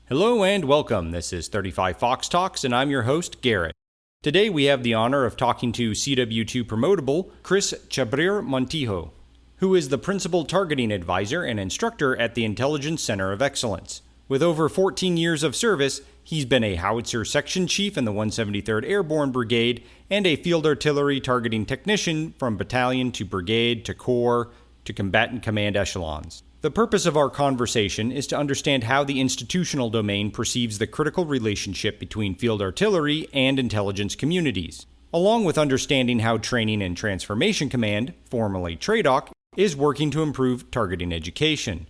Hello and welcome. This is 35 Fox Talks, and I'm your host, Garrett. Today we have the honor of talking to CW2 promotable Chris Chabrir Montijo, who is the Principal Targeting Advisor and Instructor at the Intelligence Center of Excellence. With over 14 years of service, he's been a Howitzer Section Chief in the 173rd Airborne Brigade and a Field Artillery Targeting Technician from battalion to brigade to corps to combatant command echelons. The purpose of our conversation is to understand how the institutional domain perceives the critical relationship between field artillery and intelligence communities, along with understanding how Training and Transformation Command, formerly TRADOC, is working to improve targeting education.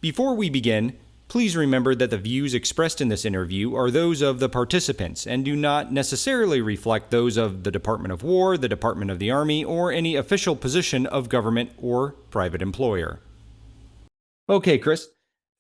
Before we begin, please remember that the views expressed in this interview are those of the participants and do not necessarily reflect those of the Department of War, the Department of the Army, or any official position of government or private employer. Okay, Chris,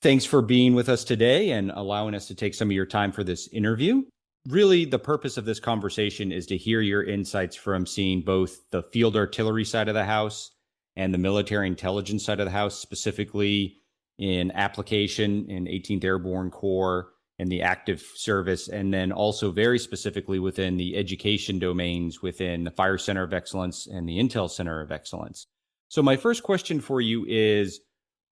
thanks for being with us today and allowing us to take some of your time for this interview. Really, the purpose of this conversation is to hear your insights from seeing both the field artillery side of the house and the military intelligence side of the house, specifically in application in 18th Airborne Corps and the active service, and then also very specifically within the education domains within the Fire Center of Excellence and the Intel Center of Excellence. So my first question for you is,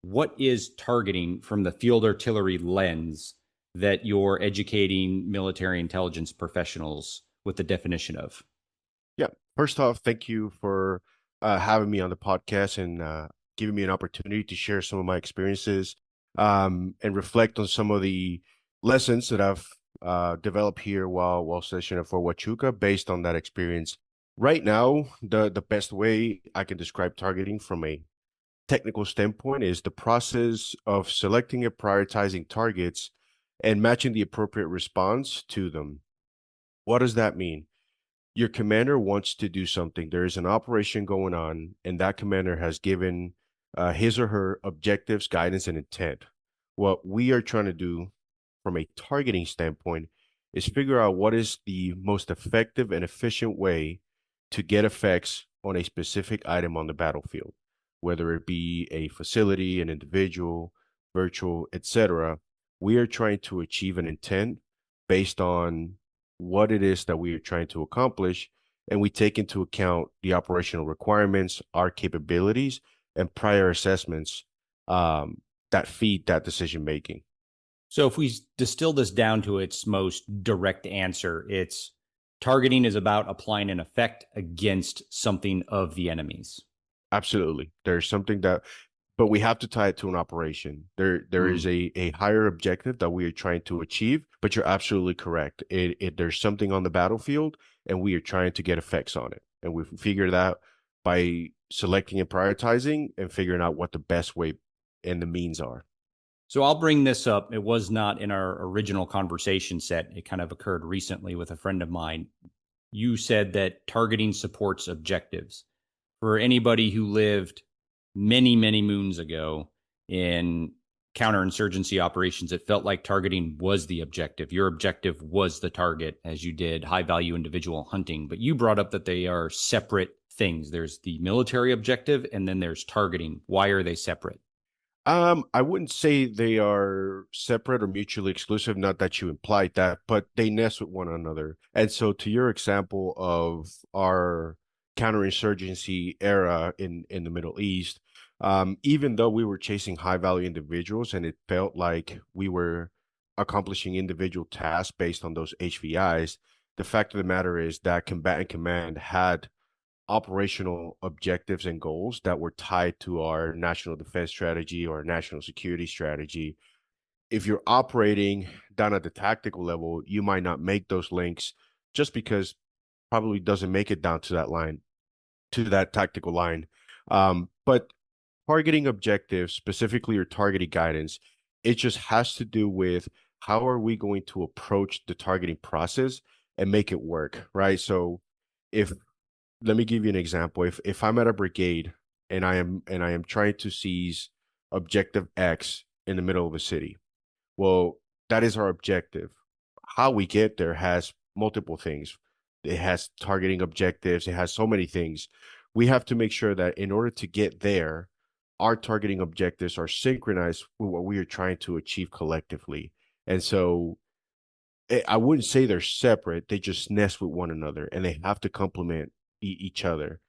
what is targeting from the field artillery lens that you're educating military intelligence professionals with the definition of? Yeah. First off, thank you for having me on the podcast and giving me an opportunity to share some of my experiences and reflect on some of the lessons that I've developed here while stationed at Fort Huachuca based on that experience. Right now, the best way I can describe targeting from a technical standpoint is the process of selecting and prioritizing targets and matching the appropriate response to them. What does that mean? Your commander wants to do something. There is an operation going on, and that commander has given his or her objectives, guidance, and intent. What we are trying to do from a targeting standpoint is figure out what is the most effective and efficient way to get effects on a specific item on the battlefield, whether it be a facility, an individual, virtual, etc. We are trying to achieve an intent based on what it is that we are trying to accomplish, and we take into account the operational requirements, our capabilities, and prior assessments that feed that decision making. So if we distill this down to its most direct answer, it's targeting is about applying an effect against something of the enemy's. Absolutely. There's something but we have to tie it to an operation. There is a higher objective that we are trying to achieve, but you're absolutely correct. There's something on the battlefield, and we are trying to get effects on it. And we figured out by selecting and prioritizing and figuring out what the best way and the means are. So I'll bring this up. It was not in our original conversation set. It kind of occurred recently with a friend of mine. You said that targeting supports objectives. For anybody who lived many, many moons ago in counterinsurgency operations, it felt like targeting was the objective. Your objective was the target as you did high value individual hunting. But you brought up that they are separate things. There's the military objective and then there's targeting. Why are they separate? I wouldn't say they are separate or mutually exclusive, not that you implied that, but they nest with one another. And so to your example of our counterinsurgency era in the Middle East, even though we were chasing high value individuals and it felt like we were accomplishing individual tasks based on those HVIs, the fact of the matter is that combatant command had operational objectives and goals that were tied to our national defense strategy or national security strategy. If you're operating down at the tactical level, you might not make those links just because probably doesn't make it down to that line, to that tactical line. But targeting objectives, specifically your targeting guidance, it just has to do with how are we going to approach the targeting process and make it work, right? So if let me give you an example. If I'm at a brigade and I am trying to seize objective X in the middle of a city, well, that is our objective. How we get there has multiple things. It has targeting objectives. It has so many things. We have to make sure that in order to get there, our targeting objectives are synchronized with what we are trying to achieve collectively. And so I wouldn't say they're separate. They just nest with one another, and they have to complement each other.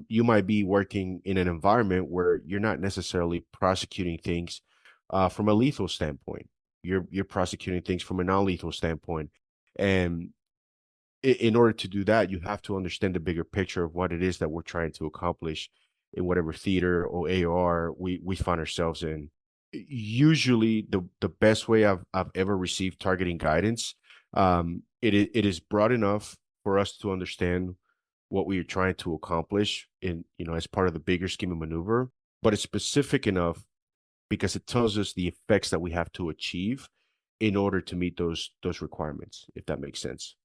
You might be working in an environment where you're not necessarily prosecuting things from a lethal standpoint. You're prosecuting things from a non-lethal standpoint, and in order to do that, you have to understand the bigger picture of what it is that we're trying to accomplish in whatever theater or AR we find ourselves in. Usually, the best way I've ever received targeting guidance, it is broad enough for us to understand what we are trying to accomplish in as part of the bigger scheme of maneuver, but it's specific enough because it tells us the effects that we have to achieve in order to meet those requirements, if that makes sense.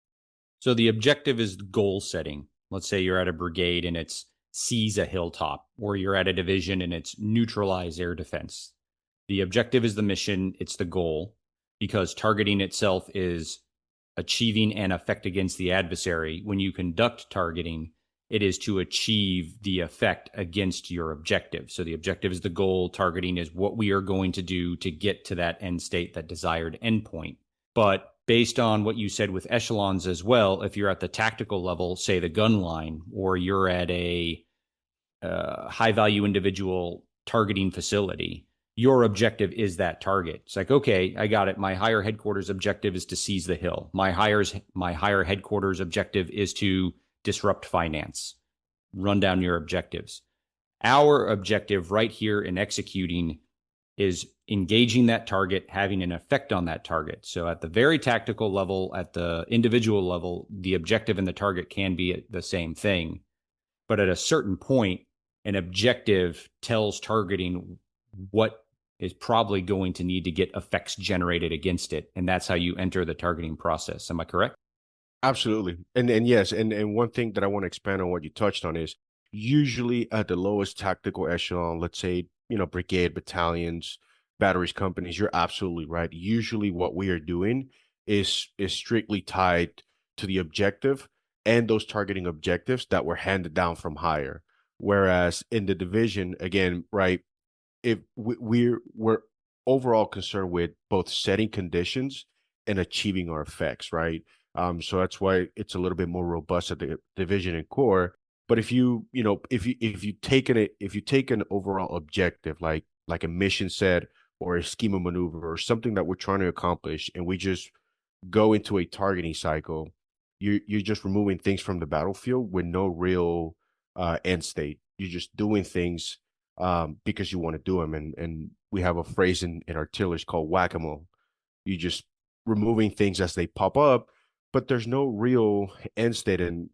So the objective is goal setting. Let's say you're at a brigade and it's seize a hilltop, or you're at a division and it's neutralize air defense. The objective is the mission, it's the goal, because targeting itself is achieving an effect against the adversary. When you conduct targeting, it is to achieve the effect against your objective. So the objective is the goal, targeting is what we are going to do to get to that end state, that desired endpoint. But based on what you said with echelons as well, if you're at the tactical level, say the gun line, or you're at a high value individual targeting facility, your objective is that target. It's like, okay, I got it. My higher headquarters objective is to seize the hill. My higher headquarters objective is to disrupt finance. Run down your objectives. Our objective right here in executing is engaging that target, having an effect on that target. So at the very tactical level, at the individual level, the objective and the target can be the same thing. But at a certain point, an objective tells targeting what is probably going to need to get effects generated against it. And that's how you enter the targeting process. Am I correct? Absolutely. And yes, and one thing that I want to expand on what you touched on is usually at the lowest tactical echelon, let's say, brigade, battalions, batteries, companies, you're absolutely right. Usually what we are doing is strictly tied to the objective and those targeting objectives that were handed down from higher. Whereas in the division, again, right, if we're overall concerned with both setting conditions and achieving our effects, right? So that's why it's a little bit more robust at the division and core. But if you take an overall objective like a mission set or a scheme of maneuver or something that we're trying to accomplish, and we just go into a targeting cycle, you're just removing things from the battlefield with no real end state. You're just doing things because you want to do them. And we have a phrase in artillery called whack-a-mole. You just removing things as they pop up, but there's no real end state. And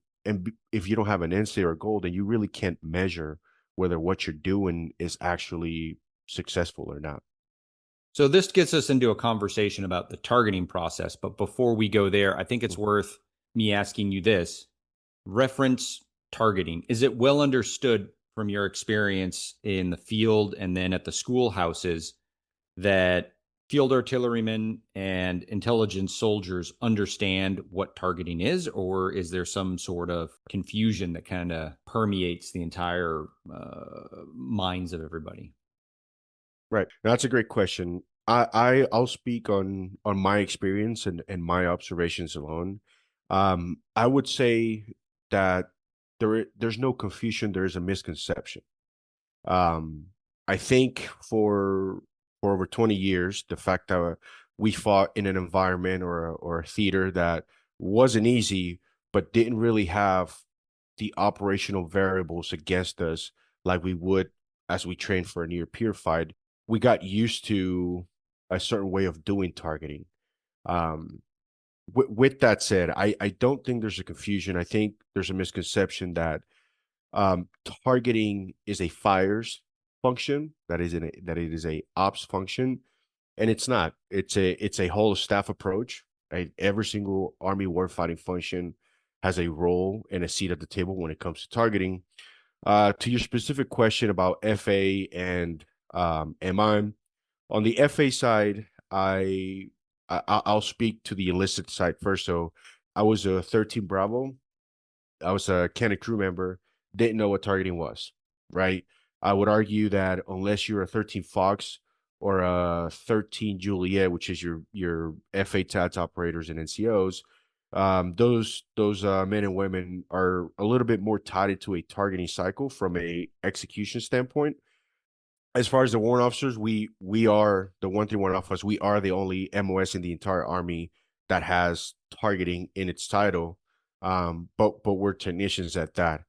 if you don't have an end state or goal, then you really can't measure whether what you're doing is actually successful or not. So this gets us into a conversation about the targeting process. But before we go there, I think it's worth me asking you this. Reference targeting. Is it well understood from your experience in the field and then at the schoolhouses that field artillerymen and intelligence soldiers understand what targeting is, or is there some sort of confusion that kind of permeates the entire minds of everybody? Right. That's a great question. I'll speak on my experience and my observations alone. I would say that there's no confusion, there is a misconception. Um, I think for over 20 years, the fact that we fought in an environment or a theater that wasn't easy, but didn't really have the operational variables against us like we would as we trained for a near peer fight, we got used to a certain way of doing targeting. Um, with that said, I don't think there's a confusion. I think there's a misconception that targeting is a fires function, that it is a ops function, and it's not. It's a whole of staff approach. Right? Every single Army warfighting function has a role and a seat at the table when it comes to targeting. To your specific question about FA and MI, on the FA side, I'll speak to the enlisted side first. So I was a 13 Bravo. I was a Canon crew member, didn't know what targeting was, right? I would argue that unless you're a 13 Fox or a 13 Juliet, which is your FA TATS operators and NCOs, those men and women are a little bit more tied into a targeting cycle from a execution standpoint. As far as the warrant officers, we are the 131 officers. We are the only MOS in the entire Army that has targeting in its title. But we're technicians at that.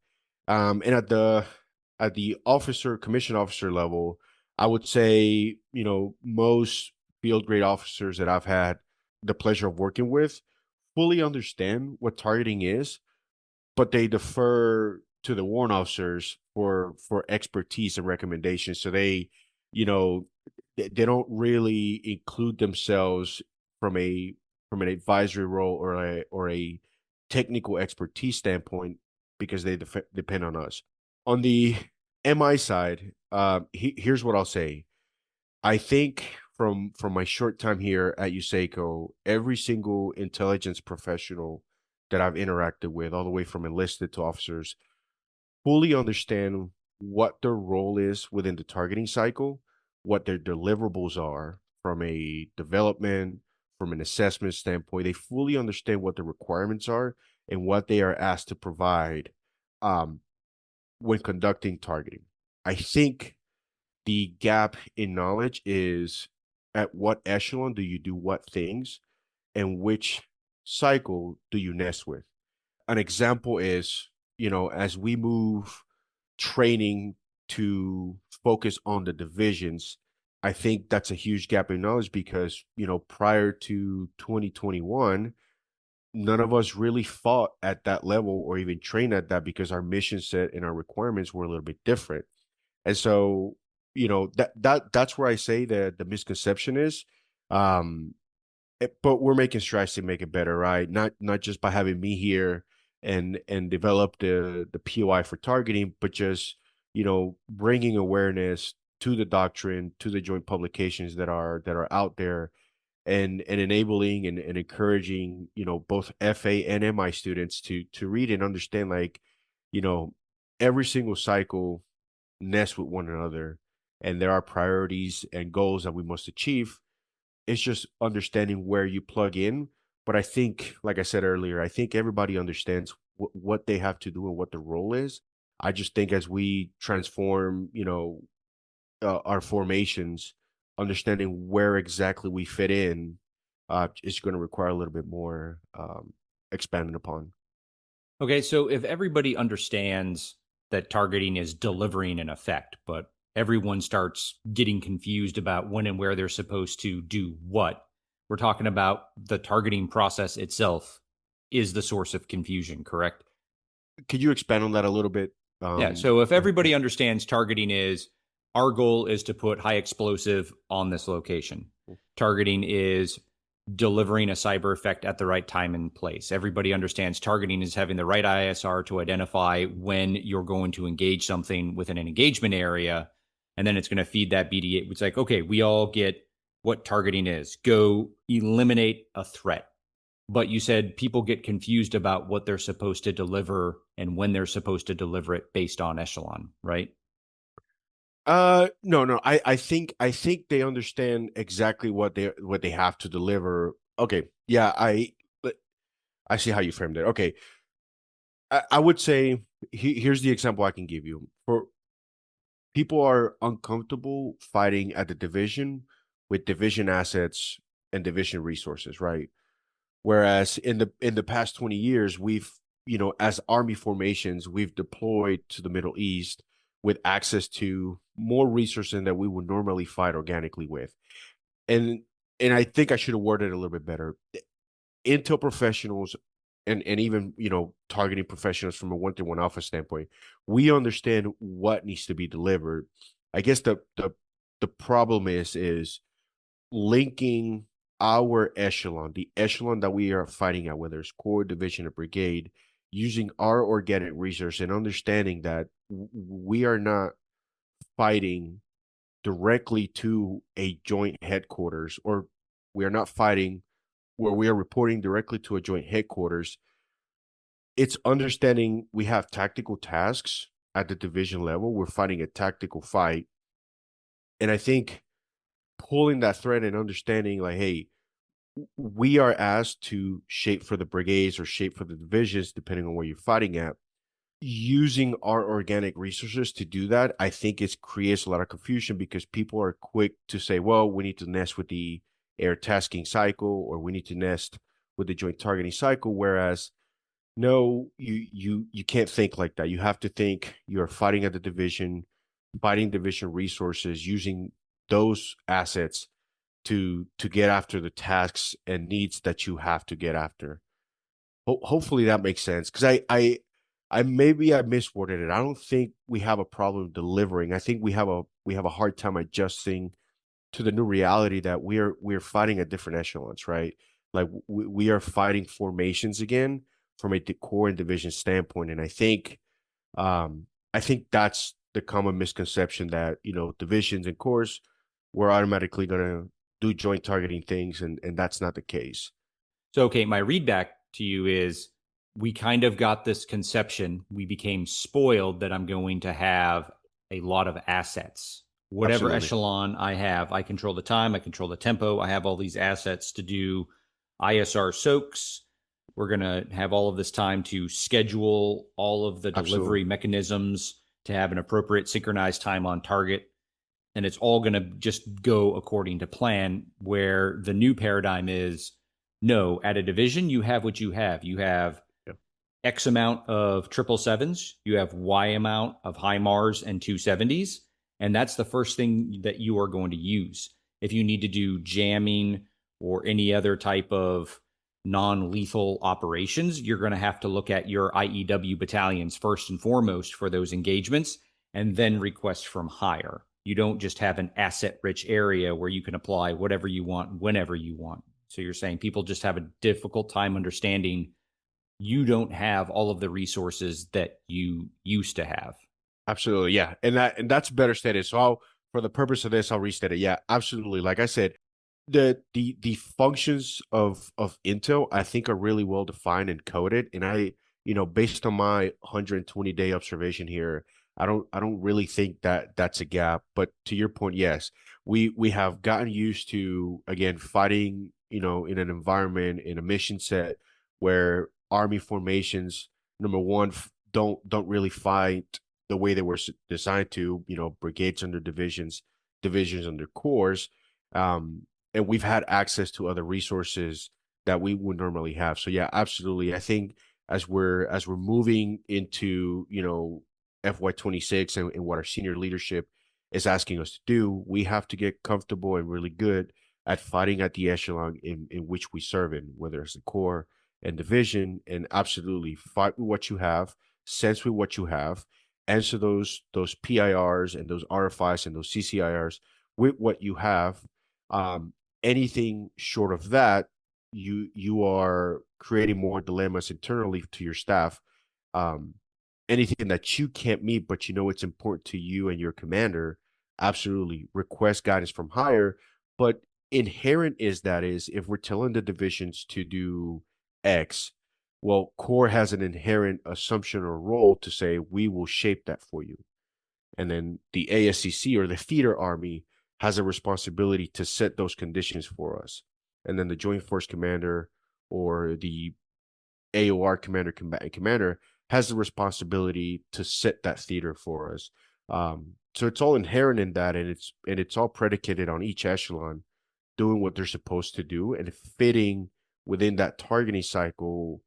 And at the officer, commission officer level, I would say, most field grade officers that I've had the pleasure of working with fully understand what targeting is, but they defer to the warrant officers for expertise and recommendations. So you know, they don't really include themselves from a from an advisory role or a technical expertise standpoint because they depend on us. On the MI side, here's what I'll say. I think from my short time here at USACO, every single intelligence professional that I've interacted with, all the way from enlisted to officers, fully understand what their role is within the targeting cycle, what their deliverables are from a development, from an assessment standpoint. They fully understand what the requirements are and what they are asked to provide um, when conducting targeting. I think the gap in knowledge is at what echelon do you do what things and which cycle do you nest with. An example is, as we move training to focus on the divisions, I think that's a huge gap in knowledge because, prior to 2021, none of us really fought at that level or even trained at that because our mission set and our requirements were a little bit different. And so, that's where I say that the misconception is. Um, but we're making strides to make it better, right? Not just by having me here and develop the POI for targeting, but just bringing awareness to the doctrine, to the joint publications that are out there, and enabling and encouraging both FA and MI students to read and understand, like, you know every single cycle nest with one another, and there are priorities and goals that we must achieve. It's just understanding where you plug in. But I think, like I said earlier, I think everybody understands what they have to do and what the role is. I just think as we transform, our formations, understanding where exactly we fit in, is going to require a little bit more expanding upon. Okay, so if everybody understands that targeting is delivering an effect, but everyone starts getting confused about when and where they're supposed to do what, we're talking about the targeting process itself is the source of confusion, correct? Could you expand on that a little bit? Yeah. So if Yeah. everybody understands targeting is our goal is to put high explosive on this location, targeting is delivering a cyber effect at the right time and place. Everybody understands targeting is having the right ISR to identify when you're going to engage something within an engagement area. And then it's going to feed that BDA. It's like, okay, we all get what targeting is. Go eliminate a threat. But you said people get confused about what they're supposed to deliver and when they're supposed to deliver it based on echelon, right? No, no. I think they understand exactly what they have to deliver. Okay. Yeah, but I see how you framed it. Okay. I would say here's the example I can give you. For people are uncomfortable fighting at the division with division assets and division resources, right? Whereas in the past 20 years, we've, as army formations, we've deployed to the Middle East with access to more resources that we would normally fight organically with. And and I think I should have worded it a little bit better. Intel professionals and even, targeting professionals from a 131 alpha standpoint, we understand what needs to be delivered. I guess the problem is linking our echelon, the echelon that we are fighting at, whether it's corps, division, or brigade, using our organic resource and understanding that we are not fighting directly to a joint headquarters, or we are not fighting where we are reporting directly to a joint headquarters. It's understanding we have tactical tasks at the division level. We're fighting a tactical fight. And I think pulling that thread and understanding like, hey, we are asked to shape for the brigades or shape for the divisions, depending on where you're fighting at. Using our organic resources to do that, I think it creates a lot of confusion because people are quick to say, well, we need to nest with the air tasking cycle or we need to nest with the joint targeting cycle. Whereas no, you can't think like that. You have to think you're fighting at the division, fighting division resources, using those assets to get after the tasks and needs that you have to get after. Hopefully that makes sense because I maybe I misworded it. I don't think we have a problem delivering. I think we have a hard time adjusting to the new reality that we're fighting at different echelons, right? Like we are fighting formations again from a core and division standpoint, and I think that's the common misconception that divisions and cores we're automatically gonna do joint targeting things, and that's not the case. So, okay, my read back to you is we kind of got this conception. We became spoiled that I'm going to have a lot of assets. Whatever Absolutely, echelon I have, I control the time, I control the tempo, I have all these assets to do ISR soaks. We're going to have all of this time to schedule all of the absolutely, delivery mechanisms to have an appropriate synchronized time on target. And it's all going to just go according to plan. Where the new paradigm is no, at a division, you have what you have. You have yeah, X amount of 777s, you have Y amount of HIMARS and 270s, and that's the first thing that you are going to use. If you need to do jamming or any other type of non lethal operations, you're going to have to look at your IEW battalions first and foremost for those engagements and then request from higher. You don't just have an asset rich area where you can apply whatever you want whenever you want. So you're saying people just have a difficult time understanding you don't have all of the resources that you used to have. absolutely, yeah, and that's better stated. So for the purpose of this, I'll restate it. Yeah, absolutely. Like I said, the functions of Intel, I think, are really well defined and coded. And based on my 120-day observation here, I don't really think that that's a gap. But to your point, yes, we have gotten used to again fighting, in an environment in a mission set where army formations, number one, don't really fight the way they were designed to. Brigades under divisions, divisions under corps. And we've had access to other resources that we would normally have. So yeah, absolutely. I think as we're moving into FY26 and what our senior leadership is asking us to do, we have to get comfortable and really good at fighting at the echelon in which we serve in, whether it's the core and division, and absolutely fight with what you have, sense with what you have, answer those PIRs and those RFIs and those CCIRs with what you have. Um, Anything short of that, you are creating more dilemmas internally to your staff. Um, Anything that you can't meet, but it's important to you and your commander, absolutely request guidance from higher. But inherent is if we're telling the divisions to do X, well, core has an inherent assumption or role to say we will shape that for you. And then the ASCC or the theater army has a responsibility to set those conditions for us. And then the Joint Force Commander or the AOR commander has the responsibility to set that theater for us. So it's all inherent in that, and it's all predicated on each echelon doing what they're supposed to do and fitting within that targeting cycle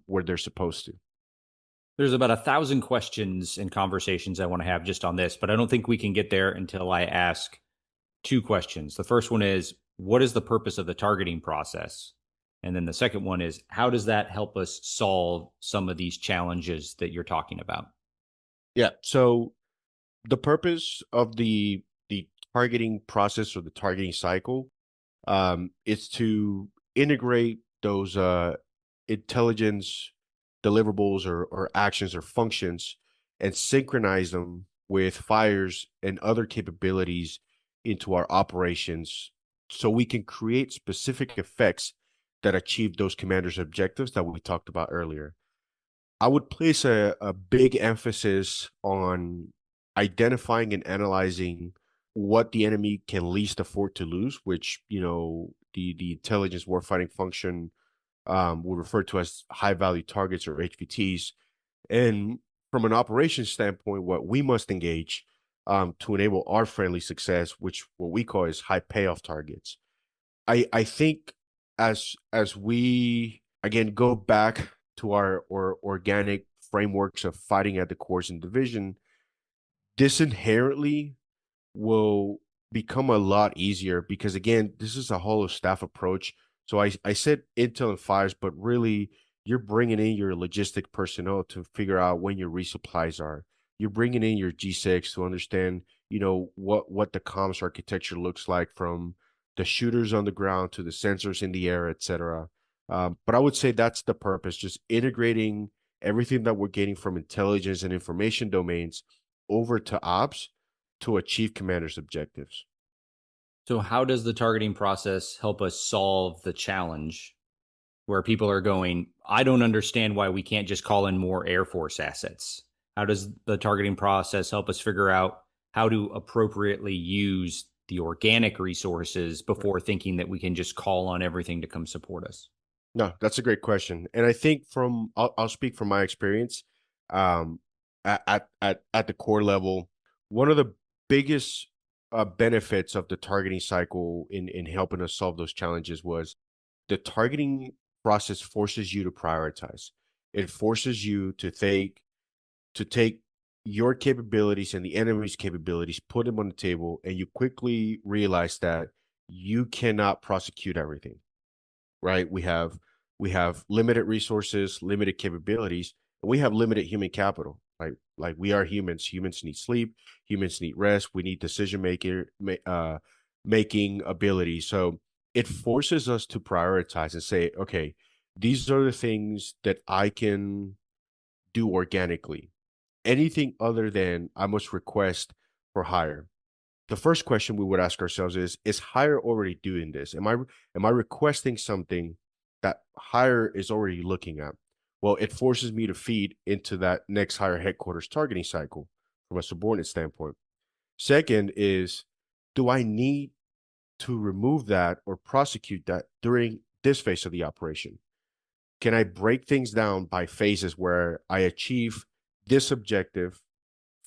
where they're supposed to. There's about 1,000 questions and conversations I want to have just on this, but I don't think we can get there until I ask two questions. The first one is, what is the purpose of the targeting process? And then the second one is, how does that help us solve some of these challenges that you're talking about? Yeah. So the purpose of the targeting process or the targeting cycle is to integrate those intelligence deliverables or actions or functions and synchronize them with fires and other capabilities into our operations so we can create specific effects that achieve those commanders' objectives that we talked about earlier. I would place a big emphasis on identifying and analyzing what the enemy can least afford to lose, which, the intelligence warfighting function we refer to as high value targets or HVTs. And from an operations standpoint, what we must engage to enable our friendly success, which what we call is high payoff targets. I think as we again go back to our or organic frameworks of fighting at the course and division, this inherently will become a lot easier because again, this is a whole of staff approach. So I said intel and fires, but really you're bringing in your logistic personnel to figure out when your resupplies are. You're bringing in your G6 to understand, what the comms architecture looks like from the shooters on the ground to the sensors in the air, etc. But I would say that's the purpose, just integrating everything that we're getting from intelligence and information domains over to ops to achieve commander's objectives. So, how does the targeting process help us solve the challenge where people are going, I don't understand why we can't just call in more Air Force assets? How does the targeting process help us figure out how to appropriately use the organic resources before thinking that we can just call on everything to come support us? No, that's a great question, and I think I'll speak from my experience. Um, at the core level, one of the biggest benefits of the targeting cycle in helping us solve those challenges was the targeting process forces you to prioritize. It forces you to take your capabilities and the enemy's capabilities, put them on the table, and you quickly realize that you cannot prosecute everything, right? We have limited resources, limited capabilities, and we have limited human capital. Like we are humans. Humans need sleep. Humans need rest. We need making ability. So it forces us to prioritize and say, okay, these are the things that I can do organically. Anything other than I must request for hire. The first question we would ask ourselves is hire already doing this? Am I requesting something that hire is already looking at? Well, it forces me to feed into that next hire headquarters targeting cycle from a subordinate standpoint. Second is, do I need to remove that or prosecute that during this phase of the operation? Can I break things down by phases where I achieve this objective,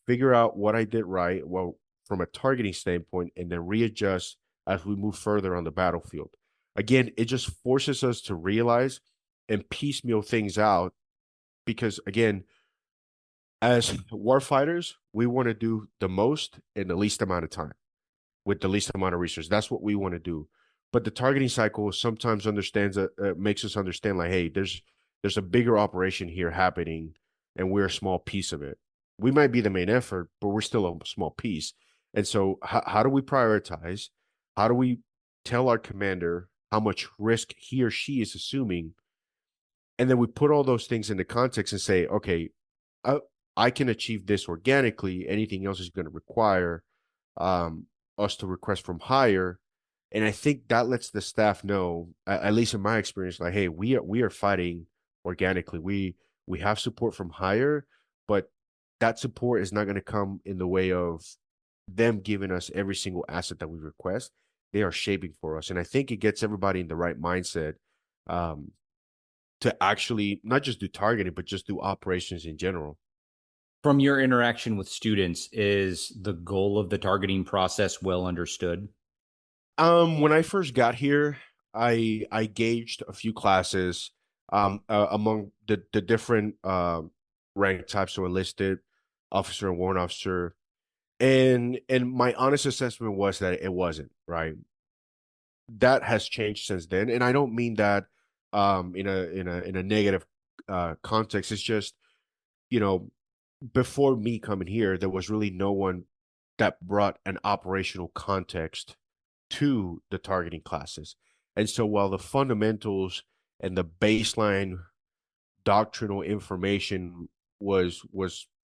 figure out what I did right, well, from a targeting standpoint, and then readjust as we move further on the battlefield? Again, it just forces us to realize and piecemeal things out because, again, as warfighters, we want to do the most in the least amount of time with the least amount of research. That's what we want to do. But the targeting cycle sometimes makes us understand like, hey, there's a bigger operation here happening, and we're a small piece of it. We might be the main effort, but we're still a small piece. And so, how do we prioritize? How do we tell our commander how much risk he or she is assuming? And then we put all those things into context and say, okay, I, I can achieve this organically. Anything else is going to require us to request from higher. And I think that lets the staff know, at least in my experience, like, hey, we are fighting organically. We have support from higher, but that support is not going to come in the way of them giving us every single asset that we request. They are shaping for us, and I think it gets everybody in the right mindset um, to actually not just do targeting, but just do operations in general. From your interaction with students, is the goal of the targeting process well understood? When I first got here, I gauged a few classes among the different rank types, so enlisted, officer, and warrant officer, and my honest assessment was that it wasn't right. That has changed since then, and I don't mean that in a negative context. It's just, you know before me coming here, there was really no one that brought an operational context to the targeting classes. And so while the fundamentals and the baseline doctrinal information was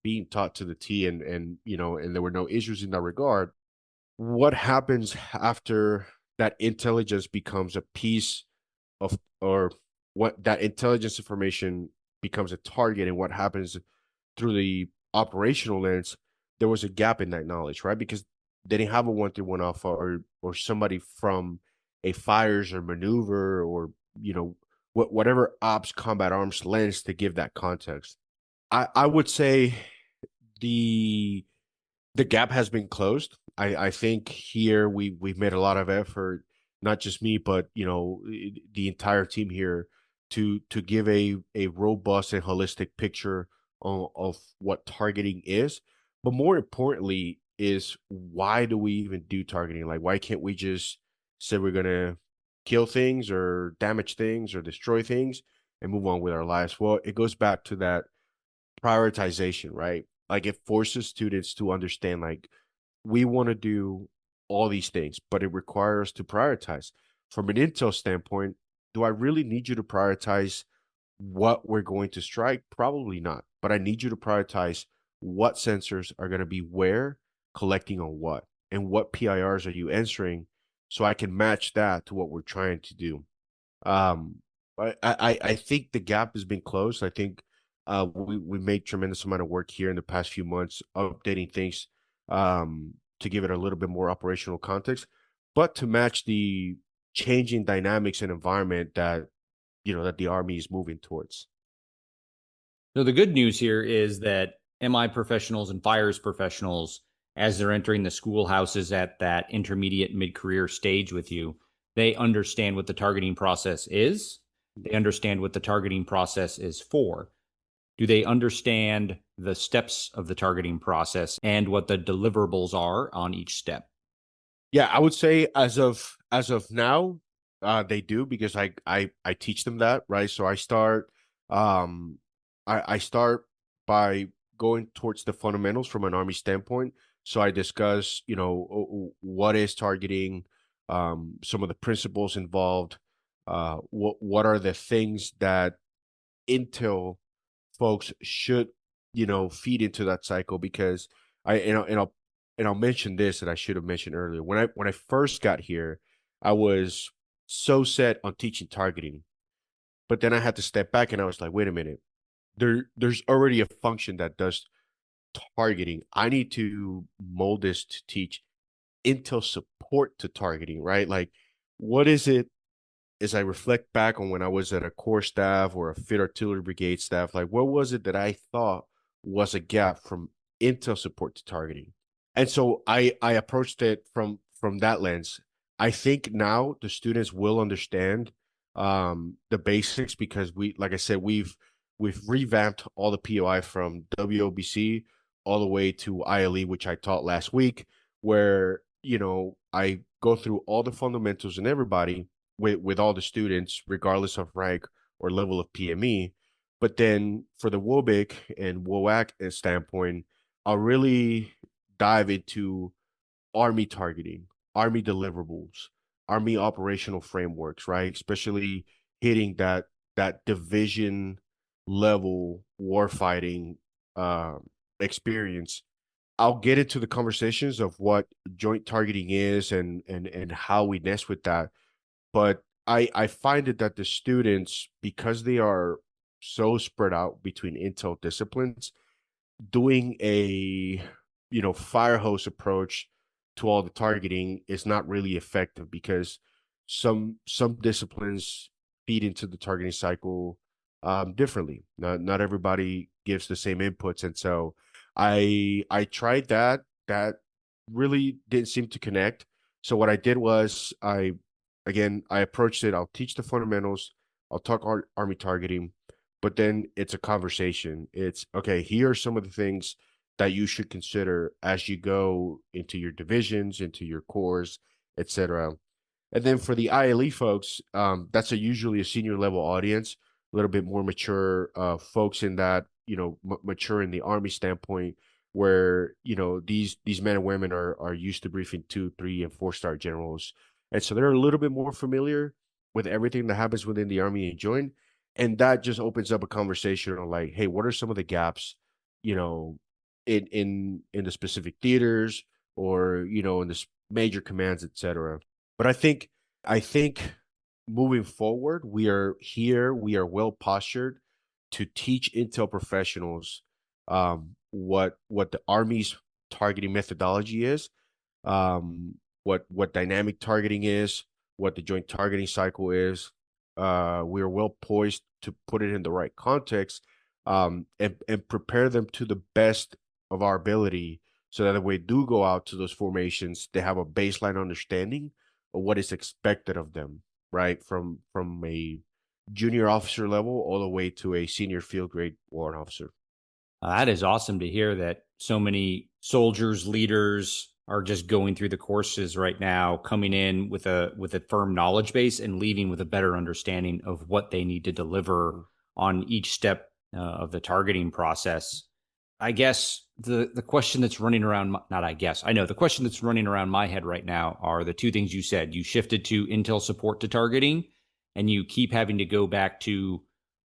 being taught to the T, and there were no issues in that regard, what happens after that intelligence becomes a piece of, or what that intelligence information becomes a target, and what happens through the operational lens, there was a gap in that knowledge, right? Because they didn't have a 131 alpha or somebody from a fires or maneuver or whatever ops combat arms lens to give that context. I would say the the gap has been closed. I think here we've made a lot of effort, not just me, but the entire team here to give a robust and holistic picture of what targeting is. But more importantly, is why do we even do targeting? Like, why can't we just say we're gonna kill things or damage things or destroy things and move on with our lives? Well, it goes back to that prioritization, right? Like it forces students to understand like we want to do all these things, but it requires us to prioritize. From an intel standpoint, do I really need you to prioritize what we're going to strike? Probably not. But I need you to prioritize what sensors are going to be where, collecting on what, and what PIRs are you answering so I can match that to what we're trying to do. Um, I think the gap has been closed. I think we made tremendous amount of work here in the past few months, updating things to give it a little bit more operational context, but to match the changing dynamics and environment that that the Army is moving towards. So the good news here is that MI professionals and fires professionals, as they're entering the schoolhouses at that intermediate mid-career stage with you, they understand what the targeting process is. They understand what the targeting process is for. Do they understand the steps of the targeting process and what the deliverables are on each step? Yeah, I would say as of now, they do because I teach them that, right? So um I start by going towards the fundamentals from an Army standpoint. So I discuss, what is targeting, some of the principles involved, what are the things that Intel folks should, feed into that cycle because I and I'll mention this that I should have mentioned earlier. When I first got here, I was so set on teaching targeting, but then I had to step back and I was like, wait a minute, there's already a function that does targeting. I need to mold this to teach Intel support to targeting, right? Like, what is it as I reflect back on when I was at a corps staff or a Fit Artillery Brigade staff, like what was it that I thought was a gap from intel support to targeting? And so I approached it from that lens. I think now the students will understand the basics because we, like I said, we've revamped all the POI from WOBC all the way to ILE, which I taught last week, where I go through all the fundamentals and everybody with all the students, regardless of rank or level of PME. But then for the WOBIC and WOAC standpoint, I'll really dive into Army targeting, Army deliverables, Army operational frameworks, right? Especially hitting that division level warfighting uh, experience. I'll get into the conversations of what joint targeting is and how we nest with that, but I find it that the students, because they are so spread out between intel disciplines, doing a fire hose approach to all the targeting is not really effective because some disciplines feed into the targeting cycle differently. Not everybody gives the same inputs, and so I tried that really didn't seem to connect. So what I did was I approached it. I'll teach the fundamentals. I'll talk army targeting, but then it's a conversation. It's okay, here are some of the things that you should consider as you go into your divisions, into your corps, etc. And then for the ILE folks, that's usually a senior level audience, a little bit more mature folks in that, mature in the Army standpoint, where these men and women are used to briefing 2, 3, and 4-star generals, and so they're a little bit more familiar with everything that happens within the Army and join, and that just opens up a conversation on like, hey, what are some of the gaps, you know, in the specific theaters or in the major commands, etc. But I think moving forward, we are well postured to teach intel professionals what the Army's targeting methodology is, what dynamic targeting is, what the joint targeting cycle is. We are well poised to put it in the right context, and prepare them to the best of our ability, so that when we do go out to those formations, they have a baseline understanding of what is expected of them, right? From a junior officer level all the way to a senior field grade warrant officer. That is awesome to hear that so many soldiers, leaders are just going through the courses right now, coming in with a firm knowledge base and leaving with a better understanding of what they need to deliver on each step of the targeting process. I guess the question that's running around, not I guess, I know the question that's running around my head right now are the two things you said. You shifted to intel support to targeting, and you keep having to go back to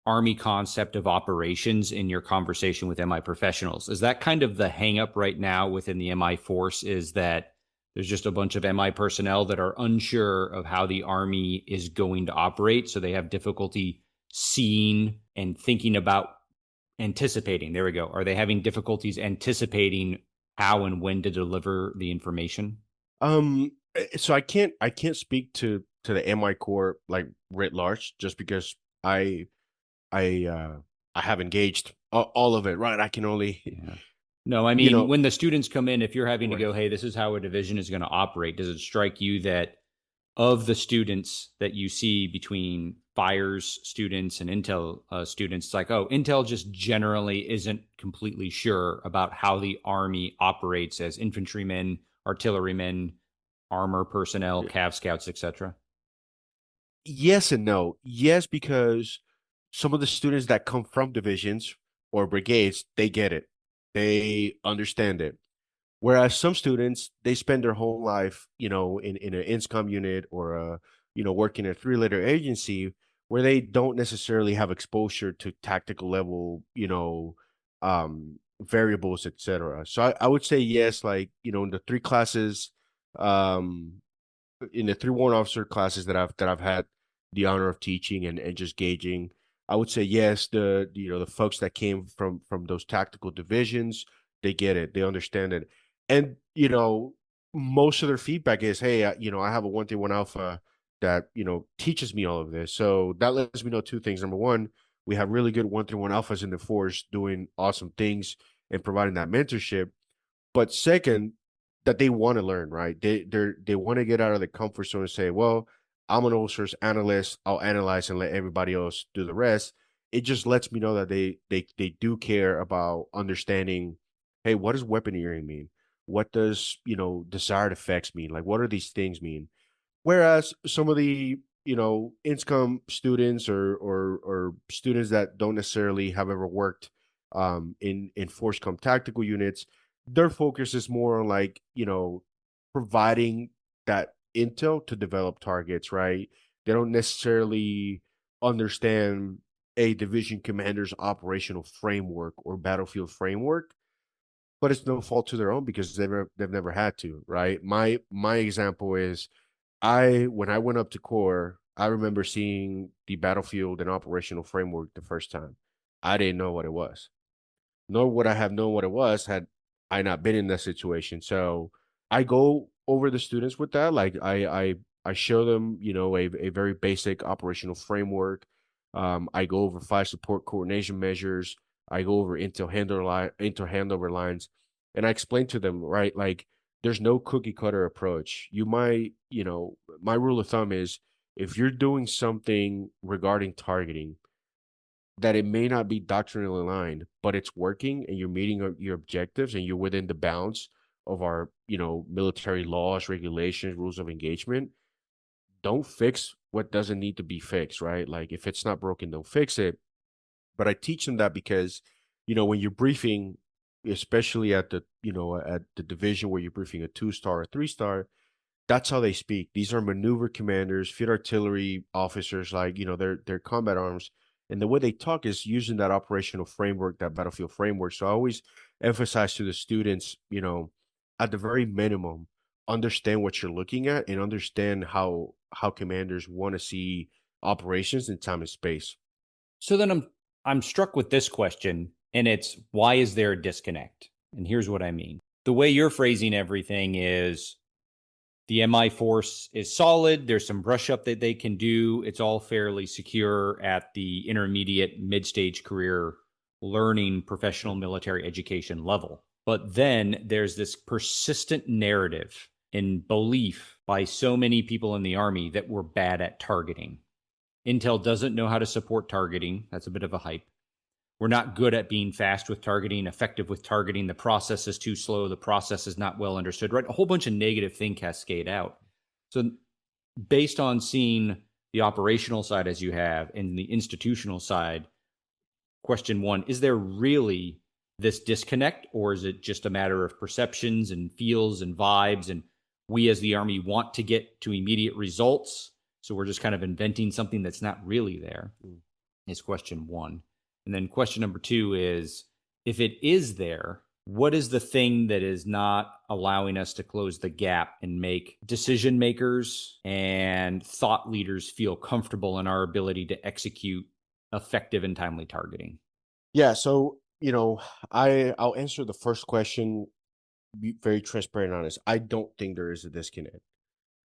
Army concept of operations in your conversation with MI professionals. Is that kind of the hangup right now within the MI force? Is that there's just a bunch of MI personnel that are unsure of how the Army is going to operate, so they have difficulty seeing and thinking about anticipating. There we go. Are they having difficulties anticipating how and when to deliver the information? So I can't speak to the MI Corps like writ large, just because I uh I have engaged all of it, right? I can only Yeah. No, I you mean, know when the students come in, if you're having to right. go, hey, this is how a division is going to operate, does it strike you that of the students that you see between fires students and intel students, it's like, oh, intel just generally isn't completely sure about how the Army operates as infantrymen, artillerymen, armor personnel, Cav scouts, etc. Yes and no. Yes, because some of the students that come from divisions or brigades, they get it. They understand it. Whereas some students, they spend their whole life, in an INSCOM unit, or working in a three-letter agency, where they don't necessarily have exposure to tactical level, variables, etc. So I would say yes, like, in the three classes, um, in the three warrant officer classes that I've had the honor of teaching and just gauging, I would say yes. The folks that came from those tactical divisions, they get it, they understand it, and most of their feedback is, hey, I have a 131 alpha that teaches me all of this. So that lets me know two things. Number one, we have really good 131 alphas in the force doing awesome things and providing that mentorship. But second, that they want to learn, right? They want to get out of the comfort zone and say, well, I'm an ulcers analyst. I'll analyze and let everybody else do the rest. It just lets me know that they do care about understanding, hey, what does weaponeering mean? What does, desired effects mean? Like, what are these things mean? Whereas some of the, income students, or students that don't necessarily have ever worked in force com tactical units, their focus is more on, like, providing that intel to develop targets, right? They don't necessarily understand a division commander's operational framework or battlefield framework, but it's no fault to their own, because they've never had to, right? My example is, when I went up to core, I remember seeing the battlefield and operational framework the first time. I didn't know what it was, nor would I have known what it was had I not been in that situation. So I go over the students with that. Like, I show them, a very basic operational framework. I go over five support coordination measures. I go over intel handover lines, and I explain to them, right, like, there's no cookie cutter approach. My rule of thumb is, if you're doing something regarding targeting that it may not be doctrinally aligned, but it's working and you're meeting your objectives and you're within the bounds of our, military laws, regulations, rules of engagement, don't fix what doesn't need to be fixed, right? Like, if it's not broken, don't fix it. But I teach them that because, when you're briefing, especially at the division where you're briefing a 2-star or 3-star, that's how they speak. These are maneuver commanders, field artillery officers, like, they're combat arms. And the way they talk is using that operational framework, that battlefield framework. So I always emphasize to the students, at the very minimum, understand what you're looking at and understand how commanders want to see operations in time and space. So then I'm struck with this question, and it's why is there a disconnect? And here's what I mean. The way you're phrasing everything is The MI force is solid. There's some brush up that they can do. It's all fairly secure at the intermediate, mid stage career learning professional military education level. But then there's this persistent narrative and belief by so many people in the Army that we're bad at targeting. Intel doesn't know how to support targeting. That's a bit of a hype. We're not good at being fast with targeting, effective with targeting. The process is too slow. The process is not well understood, right? A whole bunch of negative thing cascade out. So based on seeing the operational side as you have and the institutional side, question one, is there really this disconnect, or is it just a matter of perceptions and feels and vibes, and we as the Army want to get to immediate results, so we're just kind of inventing something that's not really there? Is question one. And then question number two is, if it is there, what is the thing that is not allowing us to close the gap and make decision makers and thought leaders feel comfortable in our ability to execute effective and timely targeting? Yeah, so I'll answer the first question, be very transparent and honest. I don't think there is a disconnect,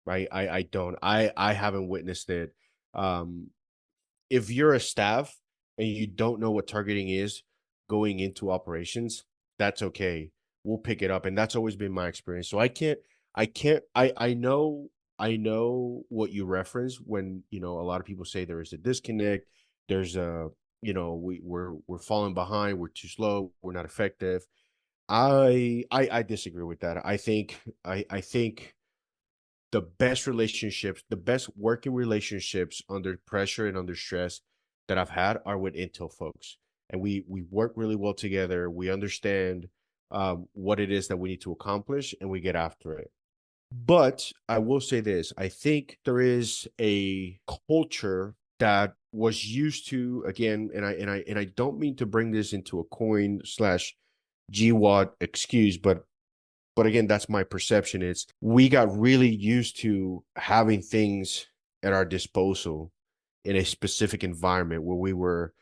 right? I don't. I haven't witnessed it. Um, if you're a staff and you don't know what targeting is going into operations, that's okay. We'll pick it up, and that's always been my experience. So I know what you reference when a lot of people say there is a disconnect. There's a we're falling behind. We're too slow. We're not effective. I disagree with that. I think the best relationships, the best working relationships under pressure and under stress that I've had are with Intel folks. And we work really well together. We understand what it is that we need to accomplish, and we get after it. But I will say this: I think there is a culture that was used to, again, and I don't mean to bring this into a coin slash GWAT excuse, but again, that's my perception. Is we got really used to having things at our disposal in a specific environment where we were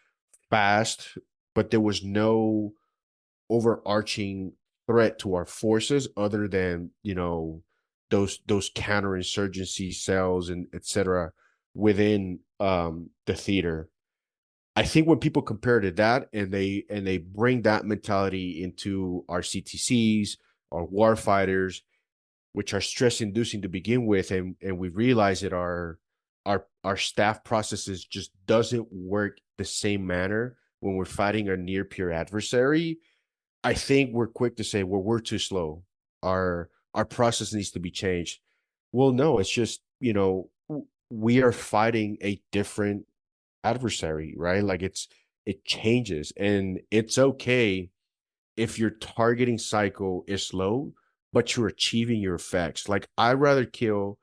fast, but there was no overarching threat to our forces other than those counterinsurgency cells and etc. within the theater. I think when people compare to that and they bring that mentality into our CTCs, our war fighters, which are stress inducing to begin with, and we realize that our staff processes just doesn't work the same manner when we're fighting a near peer adversary. I think we're quick to say, well, we're too slow. Our process needs to be changed. Well, no, it's just, we are fighting a different adversary, right? Like it changes, and it's okay if your targeting cycle is slow, but you're achieving your effects. Like I'd rather kill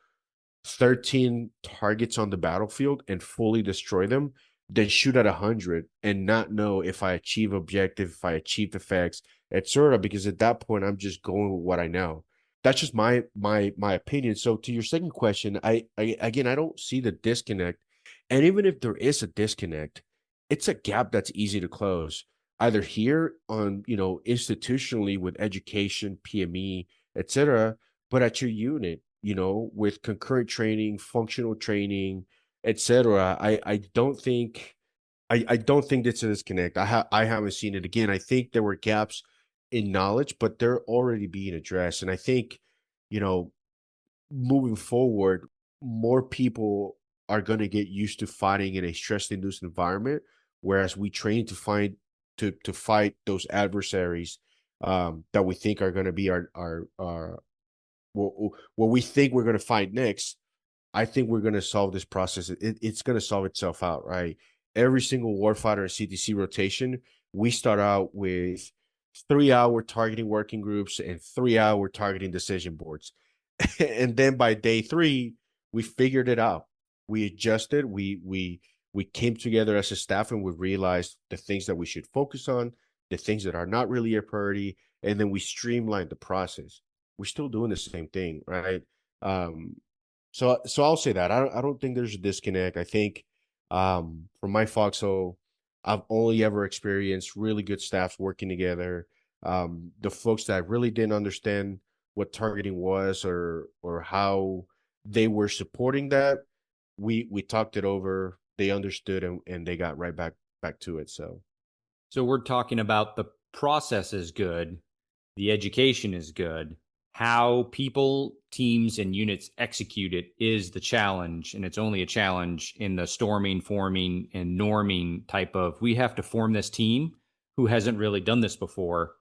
13 targets on the battlefield and fully destroy them than shoot at 100 and not know if I achieve objective, if I achieve effects, etc. Because at that point, I'm just going with what I know. That's just my opinion. So to your second question, I again, I don't see the disconnect. And even if there is a disconnect, it's a gap that's easy to close, either here on institutionally with education, PME, etc., but at your unit, with concurrent training, functional training, etc. I don't think it's a disconnect. I haven't seen it. Again, I think there were gaps in knowledge, but they're already being addressed. And I think, you know, moving forward, more people are going to get used to fighting in a stress-induced environment, whereas we train to fight those adversaries that we think are going to be our what we think we're going to fight next. I think we're going to solve this process. It's going to solve itself out, right? Every single warfighter in CTC rotation, we start out with 3-hour targeting working groups and 3-hour targeting decision boards. And then by day 3, we figured it out. We adjusted. We came together as a staff, and we realized the things that we should focus on, the things that are not really a priority, and then we streamlined the process. We're still doing the same thing, right? Um, so I'll say that I don't think there's a disconnect. I think from my foxhole, I've only ever experienced really good staffs working together. The folks that really didn't understand what targeting was or how they were supporting that, we talked it over. They understood and they got right back to it. So we're talking about the process is good, the education is good. How people, teams, and units execute it is the challenge. And it's only a challenge in the storming, forming, and norming type of we have to form this team who hasn't really done this before.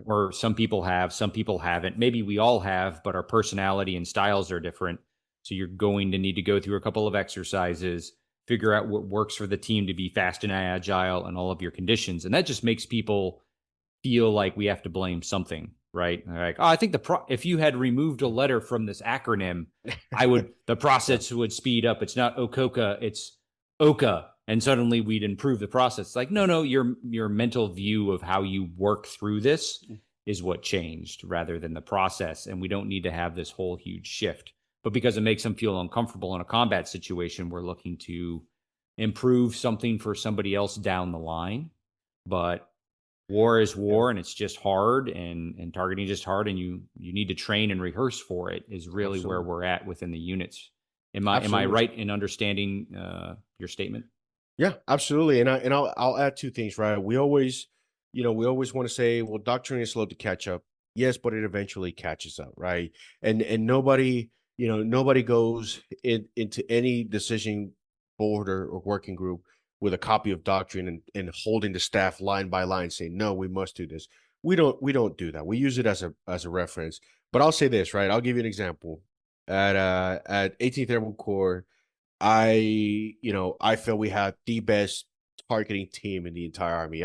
Or some people have, some people haven't. Maybe we all have, but our personality and styles are different. So you're going to need to go through a couple of exercises, figure out what works for the team to be fast and agile and all of your conditions. And that just makes people feel like we have to blame something, right? Like, oh, I think if you had removed a letter from this acronym, the yeah, process would speed up. It's not Okoka, it's Oka, and suddenly we'd improve the process. It's like, no, your mental view of how you work through this is what changed rather than the process, and we don't need to have this whole huge shift. But because it makes them feel uncomfortable in a combat situation, we're looking to improve something for somebody else down the line. But war is yeah, war and it's just hard and targeting is just hard and you need to train and rehearse for it is really where absolutely, we're at within the units. Am I absolutely. right in understanding your statement? Yeah, absolutely. And I'll add two things, right? We always want to say, well, doctrine is slow to catch up. Yes, but it eventually catches up, right? And nobody, nobody goes into any decision board or working group with a copy of doctrine and holding the staff line by line saying, no, we must do this. We don't do that. We use it as a reference. But I'll say this, right? I'll give you an example. At 18th Airborne Corps, I feel we had the best targeting team in the entire army.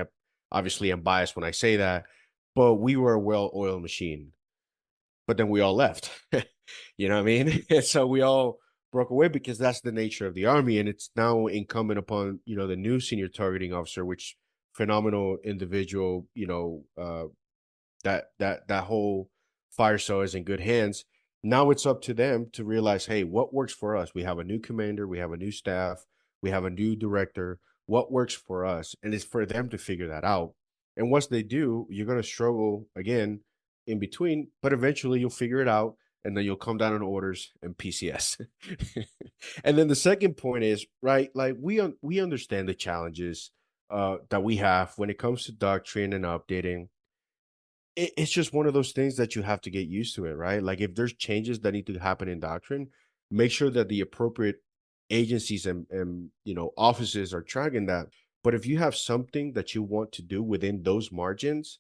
Obviously, I'm biased when I say that, but we were a well-oiled machine. But then we all left. You know what I mean? And so we all broke away because that's the nature of the army, and it's now incumbent upon the new senior targeting officer, which phenomenal individual, that whole fire cell is in good hands. Now it's up to them to realize, hey, what works for us? We have a new commander, we have a new staff, we have a new director. What works for us? And it's for them to figure that out. And once they do, you're going to struggle again in between, but eventually you'll figure it out and then you'll come down on orders and PCS. And then the second point is, right, like we understand the challenges that we have when it comes to doctrine and updating. It's just one of those things that you have to get used to it, right? Like if there's changes that need to happen in doctrine, make sure that the appropriate agencies and offices are tracking that. But if you have something that you want to do within those margins,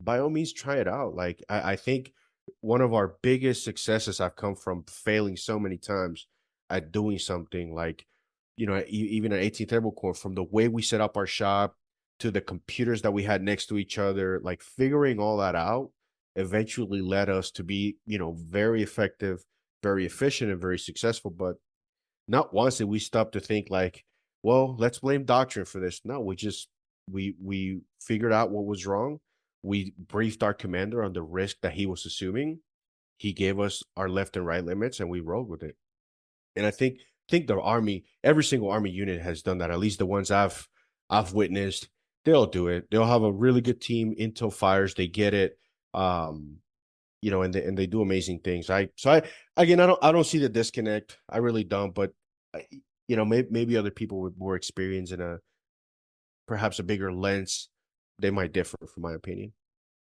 by all means try it out. Like I think one of our biggest successes have come from failing so many times at doing something like, even at 18th Airborne Corps, from the way we set up our shop to the computers that we had next to each other, like figuring all that out eventually led us to be, very effective, very efficient, and very successful. But not once did we stop to think like, well, let's blame doctrine for this. No, we figured out what was wrong. We briefed our commander on the risk that he was assuming. He gave us our left and right limits, and we rolled with it. And I think the army, every single army unit has done that. At least the ones I've witnessed, they'll do it. They'll have a really good team. Intel fires, they get it. Um, and they do amazing things. I again, I don't see the disconnect. I really don't. But maybe other people with more experience and perhaps a bigger lens, they might differ, from my opinion.